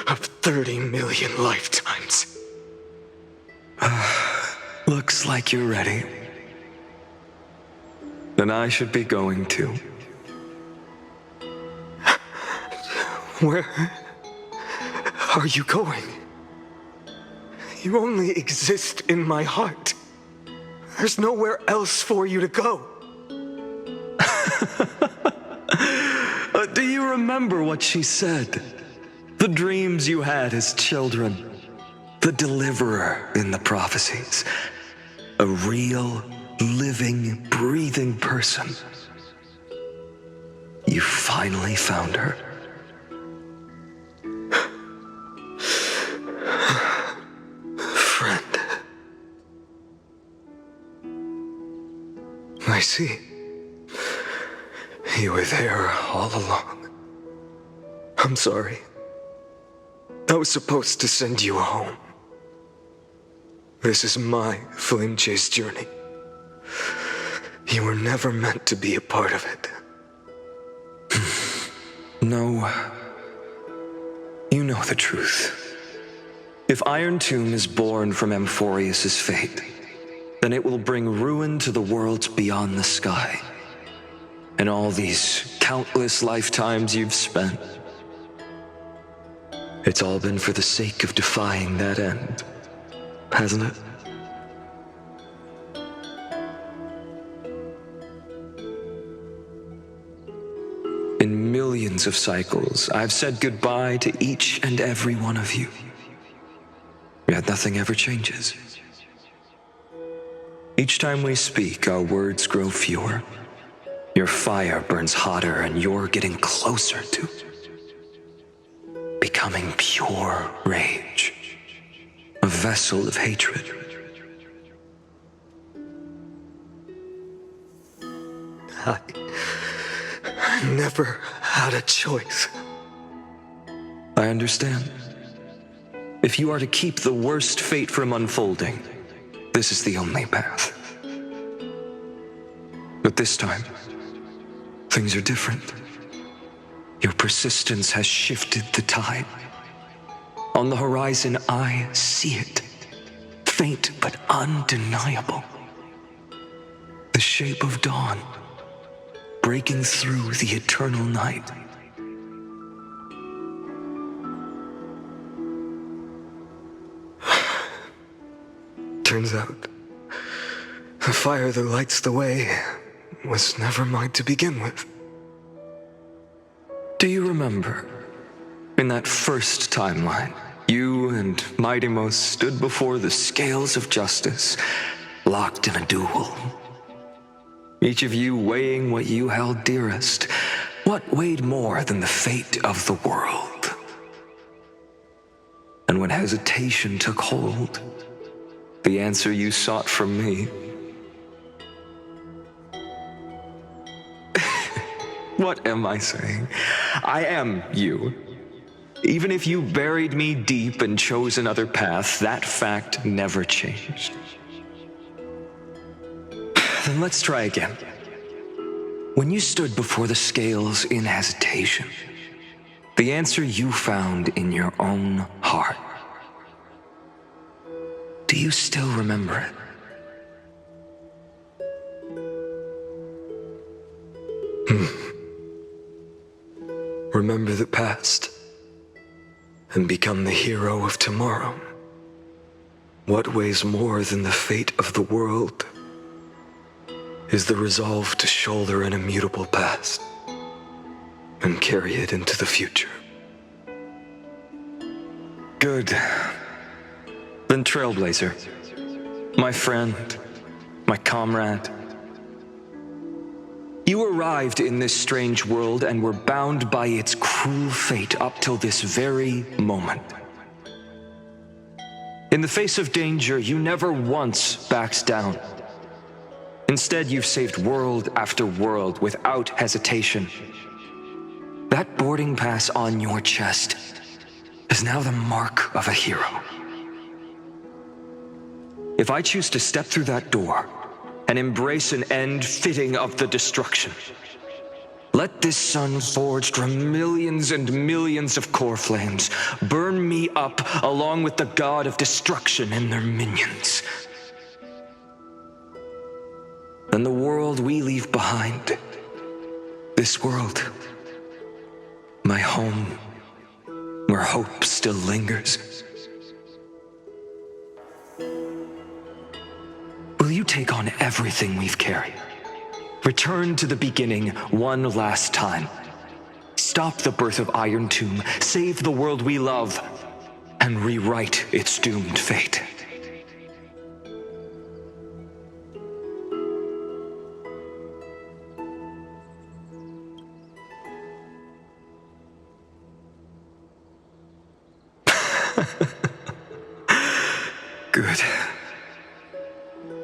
of 30 million lifetimes. Looks like you're ready. Then I should be going too. Where are you going? You only exist in my heart. There's nowhere else for you to go. Do you remember what she said? The dreams you had as children. The deliverer in the prophecies. A real, living, breathing person. You finally found her. I see. You were there all along. I'm sorry. I was supposed to send you home. This is my flame chase journey. You were never meant to be a part of it. No. You know the truth. If Iron Tomb is born from Amphorius' fate, then it will bring ruin to the worlds beyond the sky. And all these countless lifetimes you've spent, it's all been for the sake of defying that end, hasn't it? In millions of cycles, I've said goodbye to each and every one of you. Yet nothing ever changes. Each time we speak, our words grow fewer. Your fire burns hotter, and you're getting closer to becoming pure rage, a vessel of hatred. I never had a choice. I understand. If you are to keep the worst fate from unfolding, this is the only path. But this time, things are different. Your persistence has shifted the tide. On the horizon, I see it. Faint but undeniable. The shape of dawn, breaking through the eternal night. Turns out, the fire that lights the way was never mine to begin with. Do you remember, in that first timeline, you and Mightymost stood before the scales of justice, locked in a duel? Each of you weighing what you held dearest. What weighed more than the fate of the world? And when hesitation took hold, the answer you sought from me. What am I saying? I am you. Even if you buried me deep and chose another path, that fact never changed. Then let's try again. When you stood before the scales in hesitation, the answer you found in your own heart. Do you still remember it? Remember the past and become the hero of tomorrow. What weighs more than the fate of the world is the resolve to shoulder an immutable past and carry it into the future. Good. Then Trailblazer, my friend, my comrade, you arrived in this strange world and were bound by its cruel fate up till this very moment. In the face of danger, you never once backed down. Instead, you've saved world after world without hesitation. That boarding pass on your chest is now the mark of a hero. If I choose to step through that door and embrace an end fitting of the destruction, let this sun forged from millions and millions of core flames burn me up along with the god of destruction and their minions. And the world we leave behind, this world, my home, where hope still lingers. Will you take on everything we've carried? Return to the beginning one last time. Stop the birth of Iron Tomb, save the world we love, and rewrite its doomed fate. Good.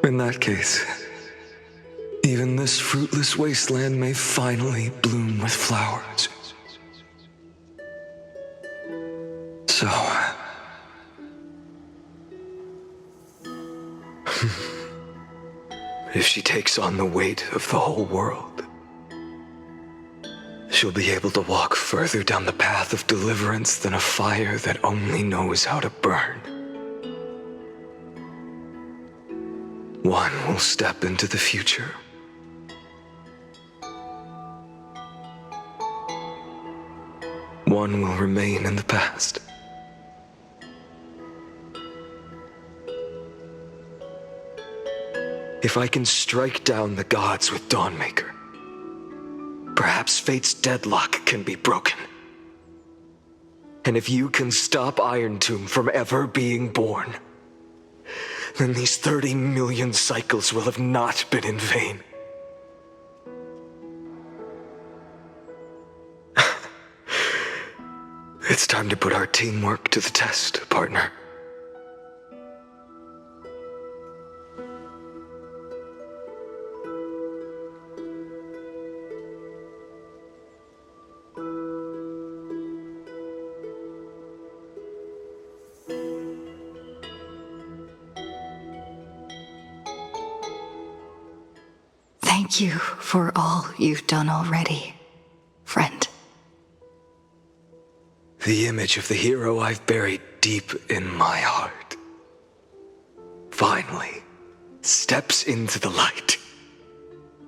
In that case, even this fruitless wasteland may finally bloom with flowers. So... if she takes on the weight of the whole world, she'll be able to walk further down the path of deliverance than a fire that only knows how to burn. One will step into the future. One will remain in the past. If I can strike down the gods with Dawnmaker, perhaps fate's deadlock can be broken. And if you can stop Iron Tomb from ever being born, then these 30 million cycles will have not been in vain. It's time to put our teamwork to the test, partner. Thank you for all you've done already, friend. The image of the hero I've buried deep in my heart finally steps into the light.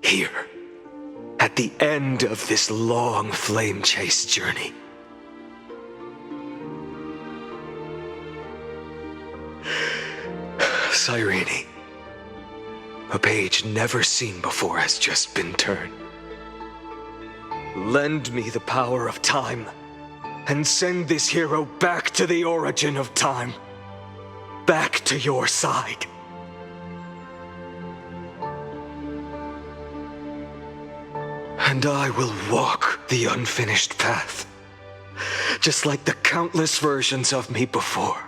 Here, at the end of this long flame chase journey. Cyrene, a page never seen before has just been turned. Lend me the power of time, and send this hero back to the origin of time. Back to your side. And I will walk the unfinished path, just like the countless versions of me before.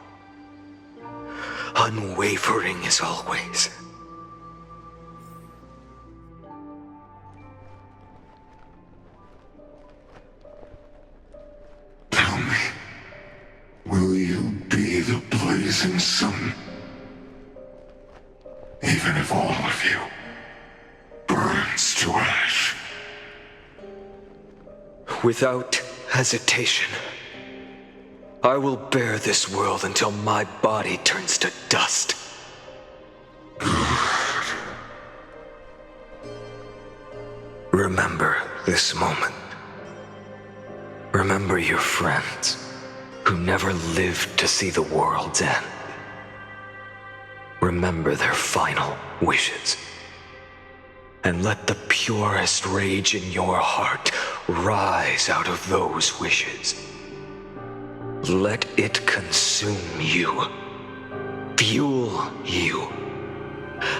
Unwavering as always. Tell me, will you be the blazing sun? Even if all of you burns to ash. Without hesitation, I will bear this world until my body turns to dust. Remember this moment. Remember your friends who never lived to see the world's end. Remember their final wishes. And let the purest rage in your heart rise out of those wishes. Let it consume you, fuel you,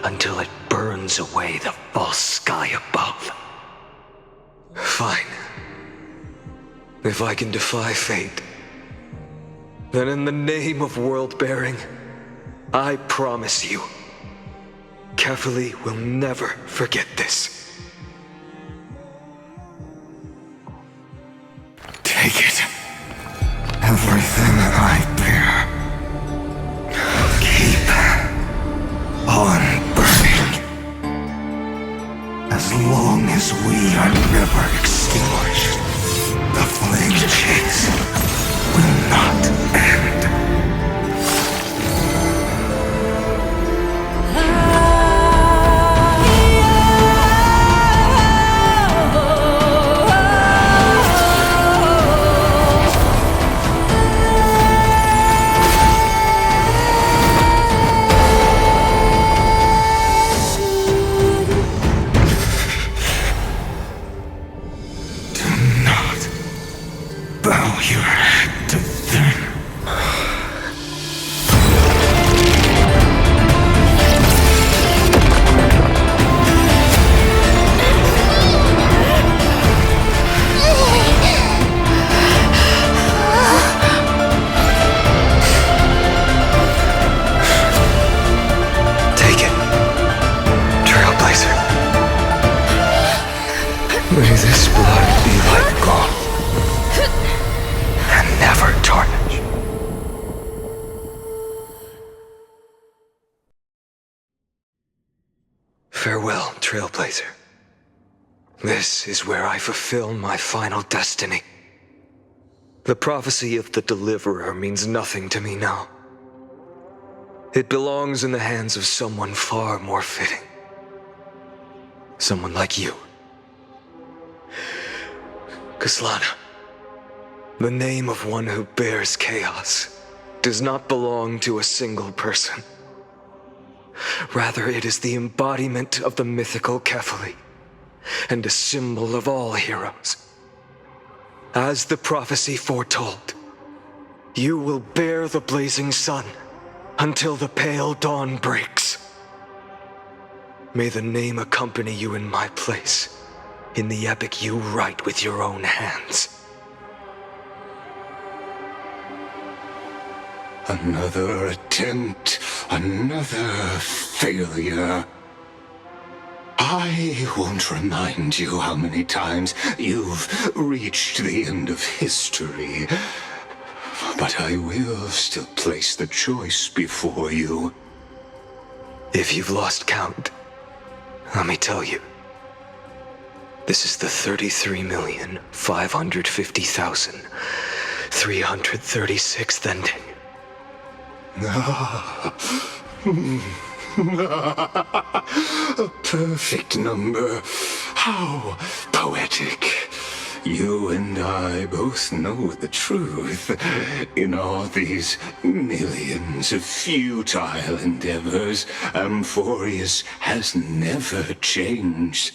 until it burns away the false sky above. Fine. If I can defy fate, then in the name of world-bearing, I promise you, Carefully will never forget this. Take it. Everything I bear. Keep on burning. As long as we are never extinguished, the flame chase will not end. Farewell, Trailblazer. This is where I fulfill my final destiny. The prophecy of the Deliverer means nothing to me now. It belongs in the hands of someone far more fitting. Someone like you. Kaslana, the name of one who bears chaos does not belong to a single person. Rather, it is the embodiment of the mythical Kefali, and a symbol of all heroes. As the prophecy foretold, you will bear the blazing sun until the pale dawn breaks. May the name accompany you in my place, in the epic you write with your own hands. Another attempt, another failure. I won't remind you how many times you've reached the end of history, but I will still place the choice before you. If you've lost count, let me tell you. This is the 33,550,336th ending. A perfect number. How poetic. You and I both know the truth. In all these millions of futile endeavors, Amphorius has never changed.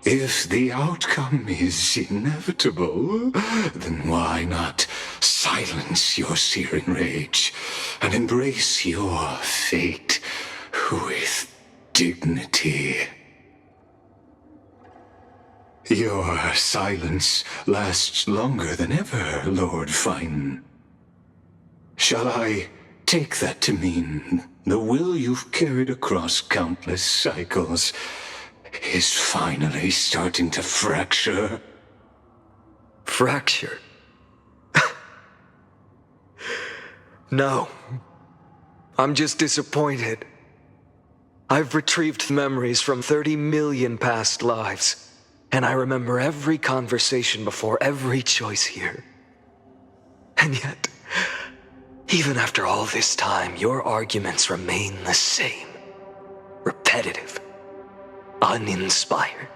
If the outcome is inevitable, then why not silence your searing rage and embrace your fate with dignity? Your silence lasts longer than ever, Lord Fine. Shall I take that to mean the will you've carried across countless cycles is finally starting to fracture? Fracture? No. I'm just disappointed. I've retrieved memories from 30 million past lives, and I remember every conversation before every choice here. And yet, even after all this time, your arguments remain the same. Repetitive. Uninspired.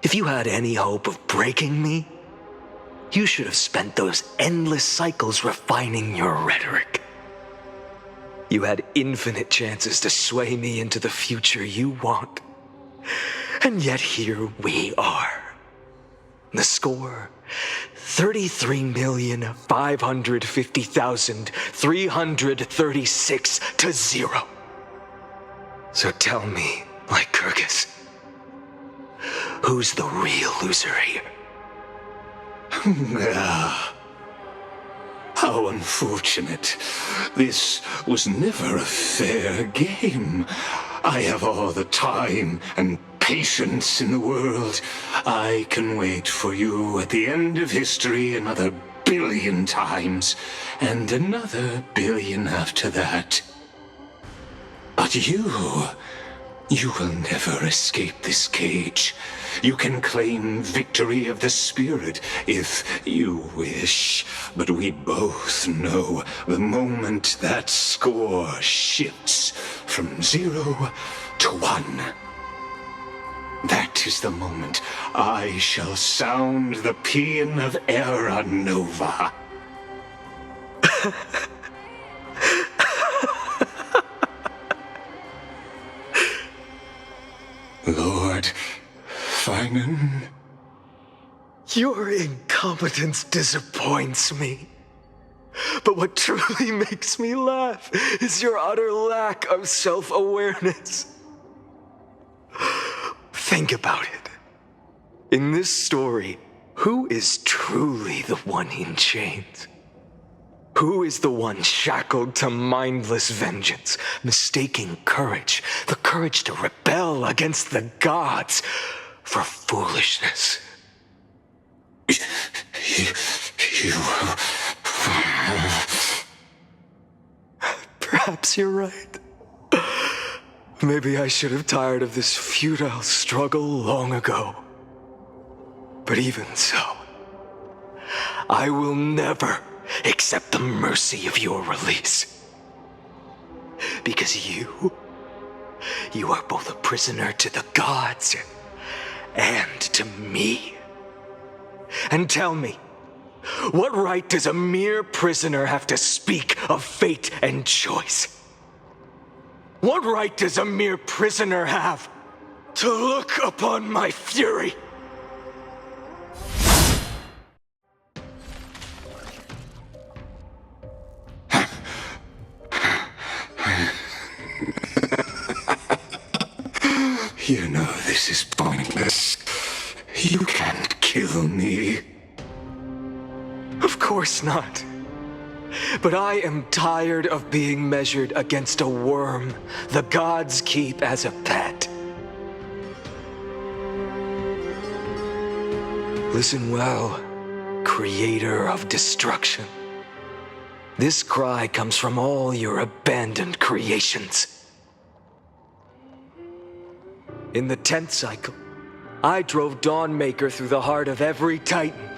If you had any hope of breaking me, you should have spent those endless cycles refining your rhetoric. You had infinite chances to sway me into the future you want. And yet here we are. The score, 33,550,336 to 0. So tell me, like Kyrgyz, who's the real loser here? How unfortunate. This was never a fair game. I have all the time and patience in the world. I can wait for you at the end of history another billion times, and another billion after that. But you will never escape this cage. You can claim victory of the spirit if you wish, but we both know the moment that score shifts from 0 to 1. That is the moment I shall sound the paean of Era Nova. Lord Fine. Your incompetence disappoints me. But what truly makes me laugh is your utter lack of self-awareness. Think about it. In this story, who is truly the one in chains? Who is the one shackled to mindless vengeance, mistaking courage, the courage to rebel against the gods, for foolishness? You... Perhaps you're right. Maybe I should have tired of this futile struggle long ago. But even so, I will never accept the mercy of your release. Because you are both a prisoner to the gods and to me. And tell me, what right does a mere prisoner have to speak of fate and choice? What right does a mere prisoner have to look upon my fury? You know this is pointless. You can't kill me. Of course not. But I am tired of being measured against a worm the gods keep as a pet. Listen well, creator of destruction. This cry comes from all your abandoned creations. In the 10th cycle, I drove Dawnmaker through the heart of every Titan.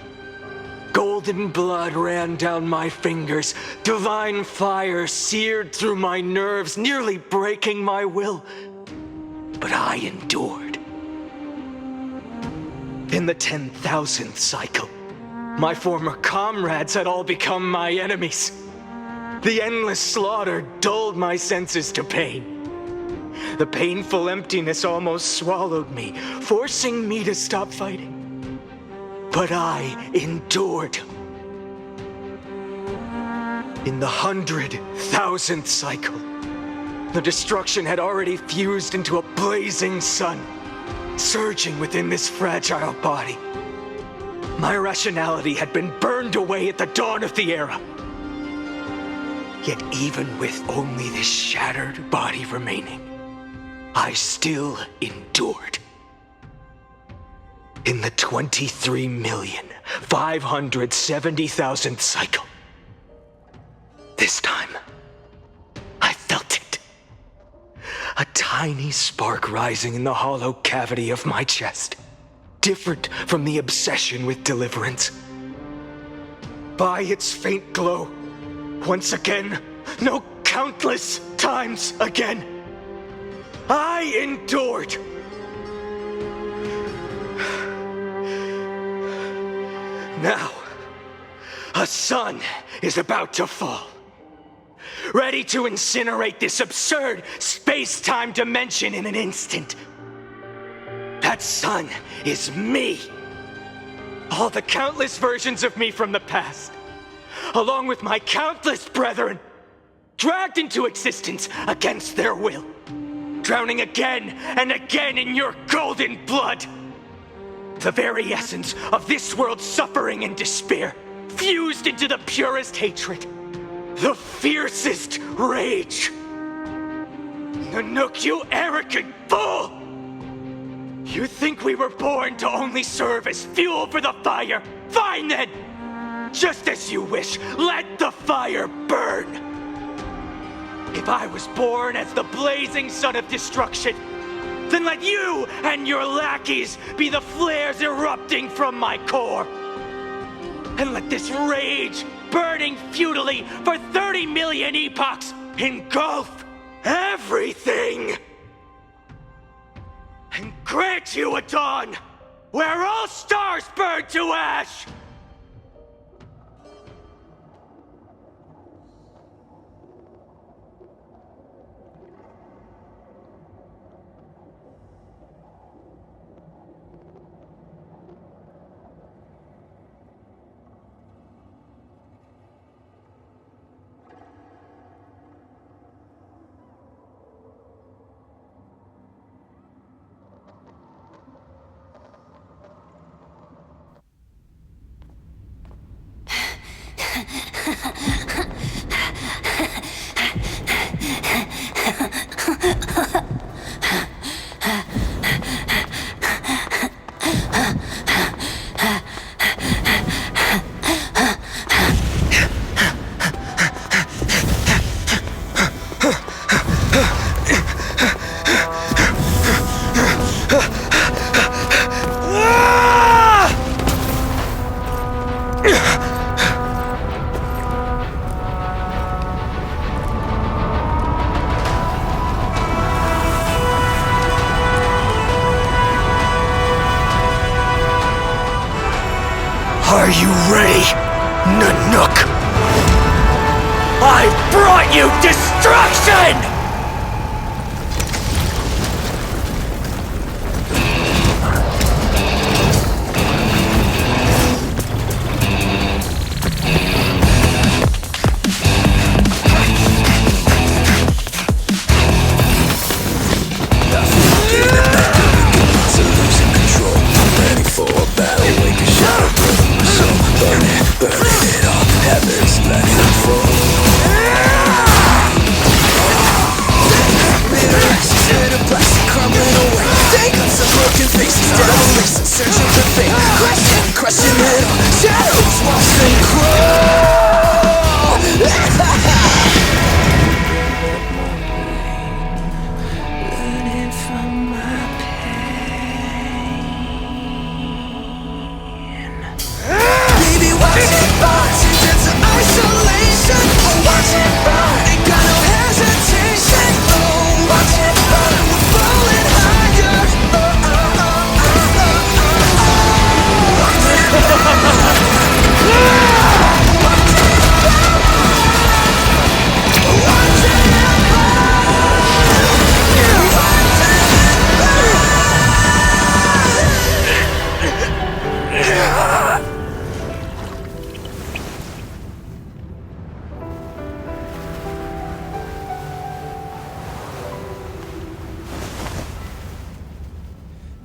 Golden blood ran down my fingers, divine fire seared through my nerves, nearly breaking my will. But I endured. In the 10,000th cycle, my former comrades had all become my enemies. The endless slaughter dulled my senses to pain. The painful emptiness almost swallowed me, forcing me to stop fighting. But I endured. In the 100,000th cycle, the destruction had already fused into a blazing sun, surging within this fragile body. My rationality had been burned away at the dawn of the era. Yet even with only this shattered body remaining, I still endured. In the 23,570,000th cycle, this time, I felt it. A tiny spark rising in the hollow cavity of my chest, different from the obsession with deliverance. By its faint glow, once again, no, countless times again, I endured. Now, a sun is about to fall, ready to incinerate this absurd space-time dimension in an instant. That sun is me. All the countless versions of me from the past, along with my countless brethren, dragged into existence against their will, drowning again and again in your golden blood. The very essence of this world's suffering and despair, fused into the purest hatred, the fiercest rage. Nanook, you arrogant fool! You think we were born to only serve as fuel for the fire? Fine then! Just as you wish, let the fire burn! If I was born as the blazing sun of destruction, then let you and your lackeys be the flares erupting from my core. And let this rage, burning futilely for 30 million epochs, engulf everything. And grant you a dawn where all stars burn to ash. you ready, Nanook? I brought you destruction!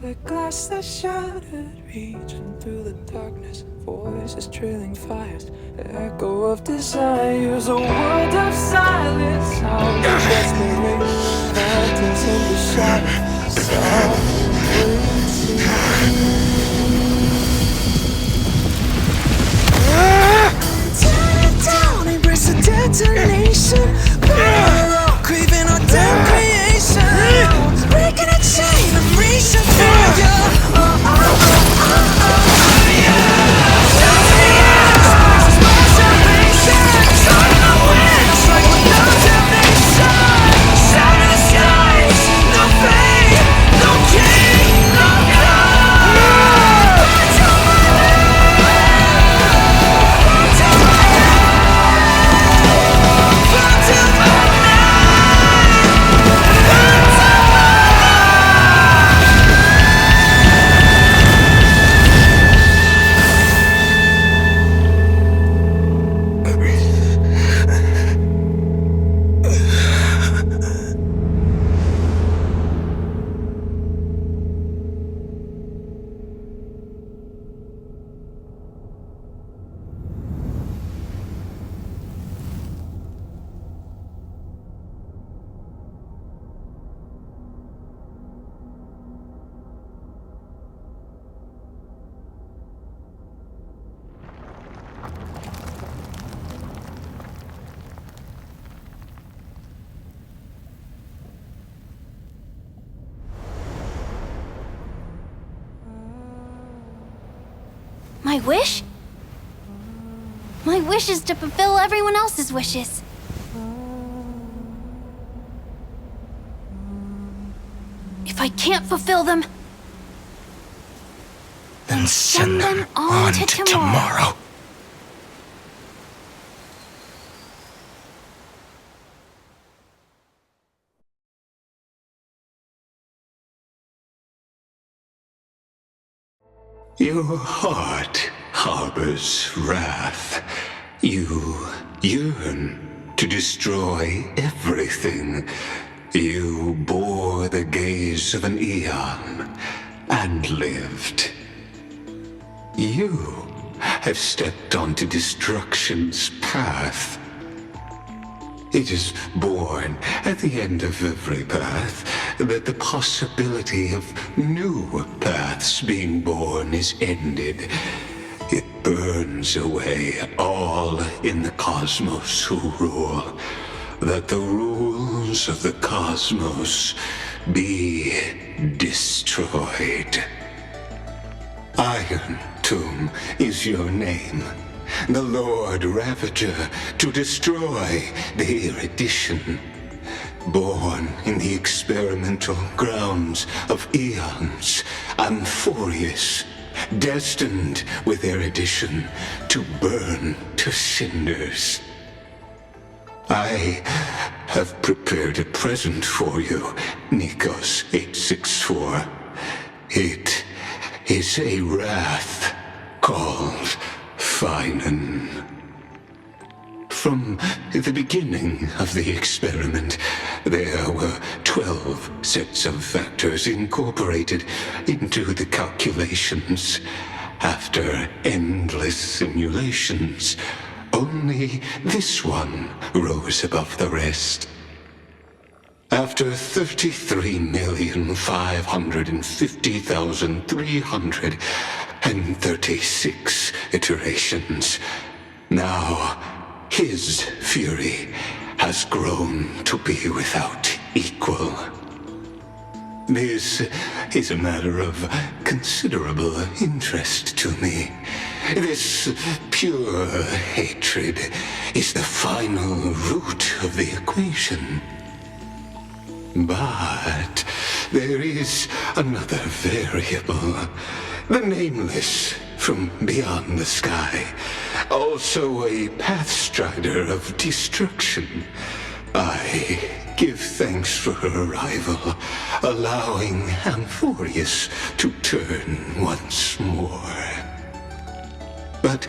The glass that shattered, reaching through the darkness, voices trailing fires, echo of desires, a world of silence, sounds of desperation, phantoms in the shadow, tear it down, embrace the detonation, craving our damn creation, breaking a chain, I'm reaching for you. My wish? My wish is to fulfill everyone else's wishes. If I can't fulfill them, then send them on to tomorrow. Your heart harbors wrath. You yearn to destroy everything. You bore the gaze of an eon and lived. You have stepped onto destruction's path. It is born at the end of every path that the possibility of new paths being born is ended. It burns away all in the cosmos who rule, that the rules of the cosmos be destroyed. Iron Tomb is your name. The Lord Ravager to destroy the erudition. Born in the experimental grounds of eons, Amphorius destined with their addition to burn to cinders. I have prepared a present for you, Nikos 864. It is a wrath called Fainon. From the beginning of the experiment, there were 12 sets of factors incorporated into the calculations. After endless simulations, only this one rose above the rest. After 33,550,336 iterations, now his fury has grown to be without equal. This is a matter of considerable interest to me. This pure hatred is the final root of the equation. But there is another variable, the nameless from beyond the sky, also a pathstrider of destruction. I give thanks for her arrival, allowing Amphorius to turn once more. But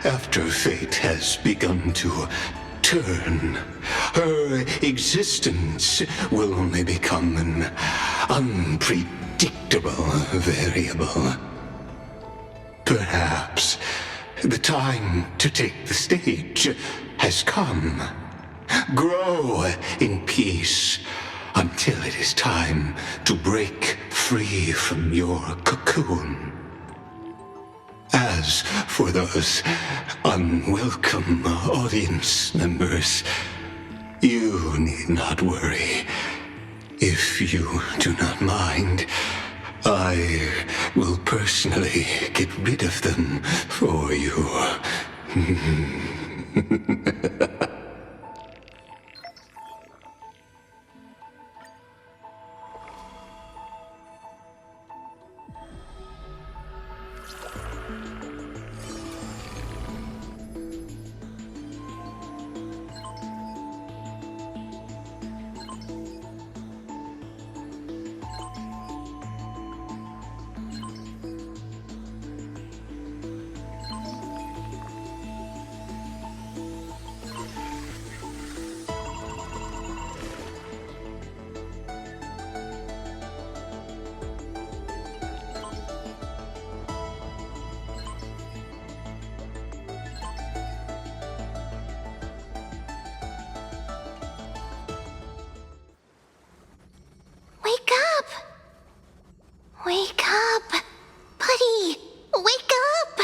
after fate has begun to turn, her existence will only become an unpredictable variable. Perhaps the time to take the stage has come. Grow in peace until it is time to break free from your cocoon. As for those unwelcome audience members, you need not worry. If you do not mind, I will personally get rid of them for you. Wake up! Buddy! Wake up!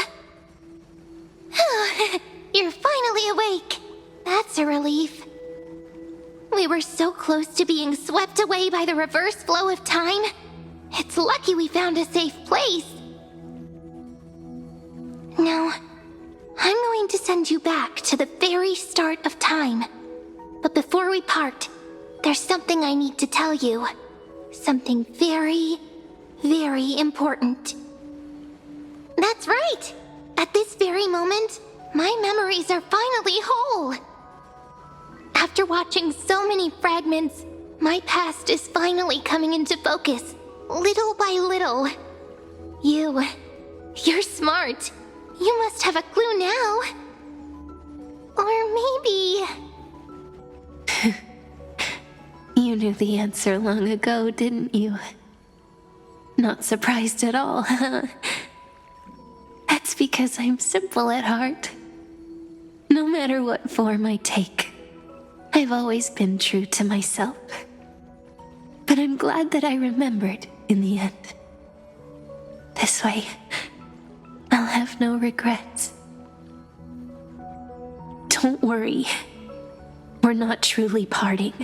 You're finally awake. That's a relief. We were so close to being swept away by the reverse flow of time. It's lucky we found a safe place. Now, I'm going to send you back to the very start of time. But before we part, there's something I need to tell you. Something very, very important. That's right! At this very moment, my memories are finally whole. After watching so many fragments, my past is finally coming into focus, little by little. You're smart. You must have a clue now. Or maybe... You knew the answer long ago, didn't you? Not surprised at all, huh? That's because I'm simple at heart. No matter what form I take, I've always been true to myself. But I'm glad that I remembered in the end. This way, I'll have no regrets. Don't worry. We're not truly parting.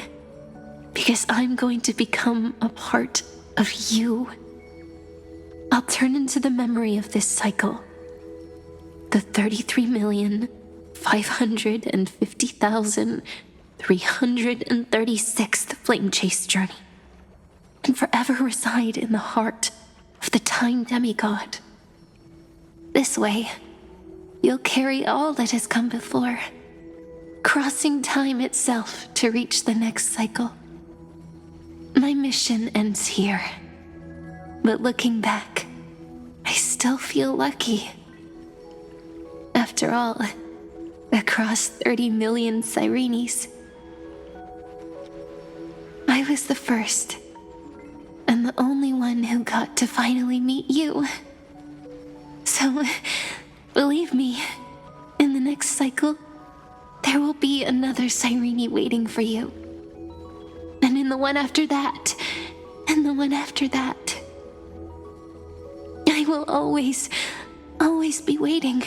Because I'm going to become a part of you. I'll turn into the memory of this cycle. The 33,550,336th Flame Chase journey. And forever reside in the heart of the Time Demigod. This way, you'll carry all that has come before, crossing time itself to reach the next cycle. My mission ends here, but looking back, I still feel lucky. After all, across 30 million Sirenes, I was the first, and the only one who got to finally meet you. So, believe me, in the next cycle, there will be another Sirene waiting for you. And in the one after that, and the one after that. I will always be waiting.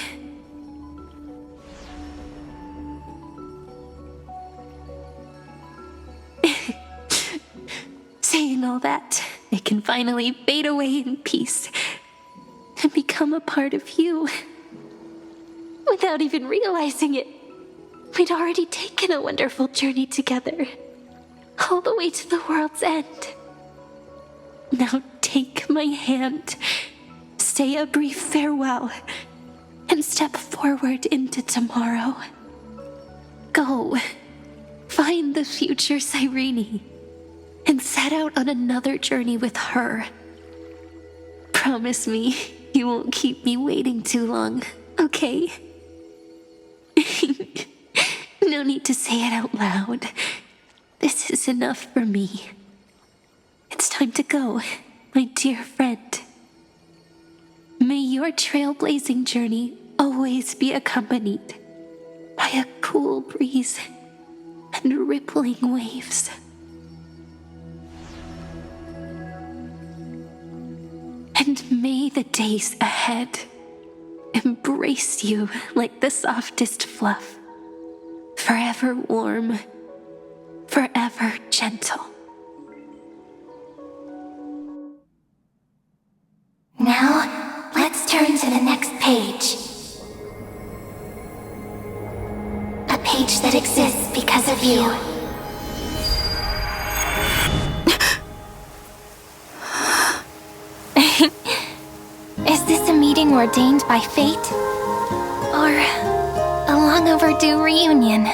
Saying all that, I can finally fade away in peace and become a part of you. Without even realizing it, we'd already taken a wonderful journey together, all the way to the world's end. Now take my hand, say a brief farewell, and step forward into tomorrow. Go, find the future Sirene, and set out on another journey with her. Promise me you won't keep me waiting too long, okay? No need to say it out loud. This is enough for me. It's time to go, my dear friend. May your trailblazing journey always be accompanied by a cool breeze and rippling waves. And may the days ahead embrace you like the softest fluff, forever warm, forever gentle. Now, let's turn to the next page. A page that exists because of you. Is this a meeting ordained by fate? Or a long overdue reunion?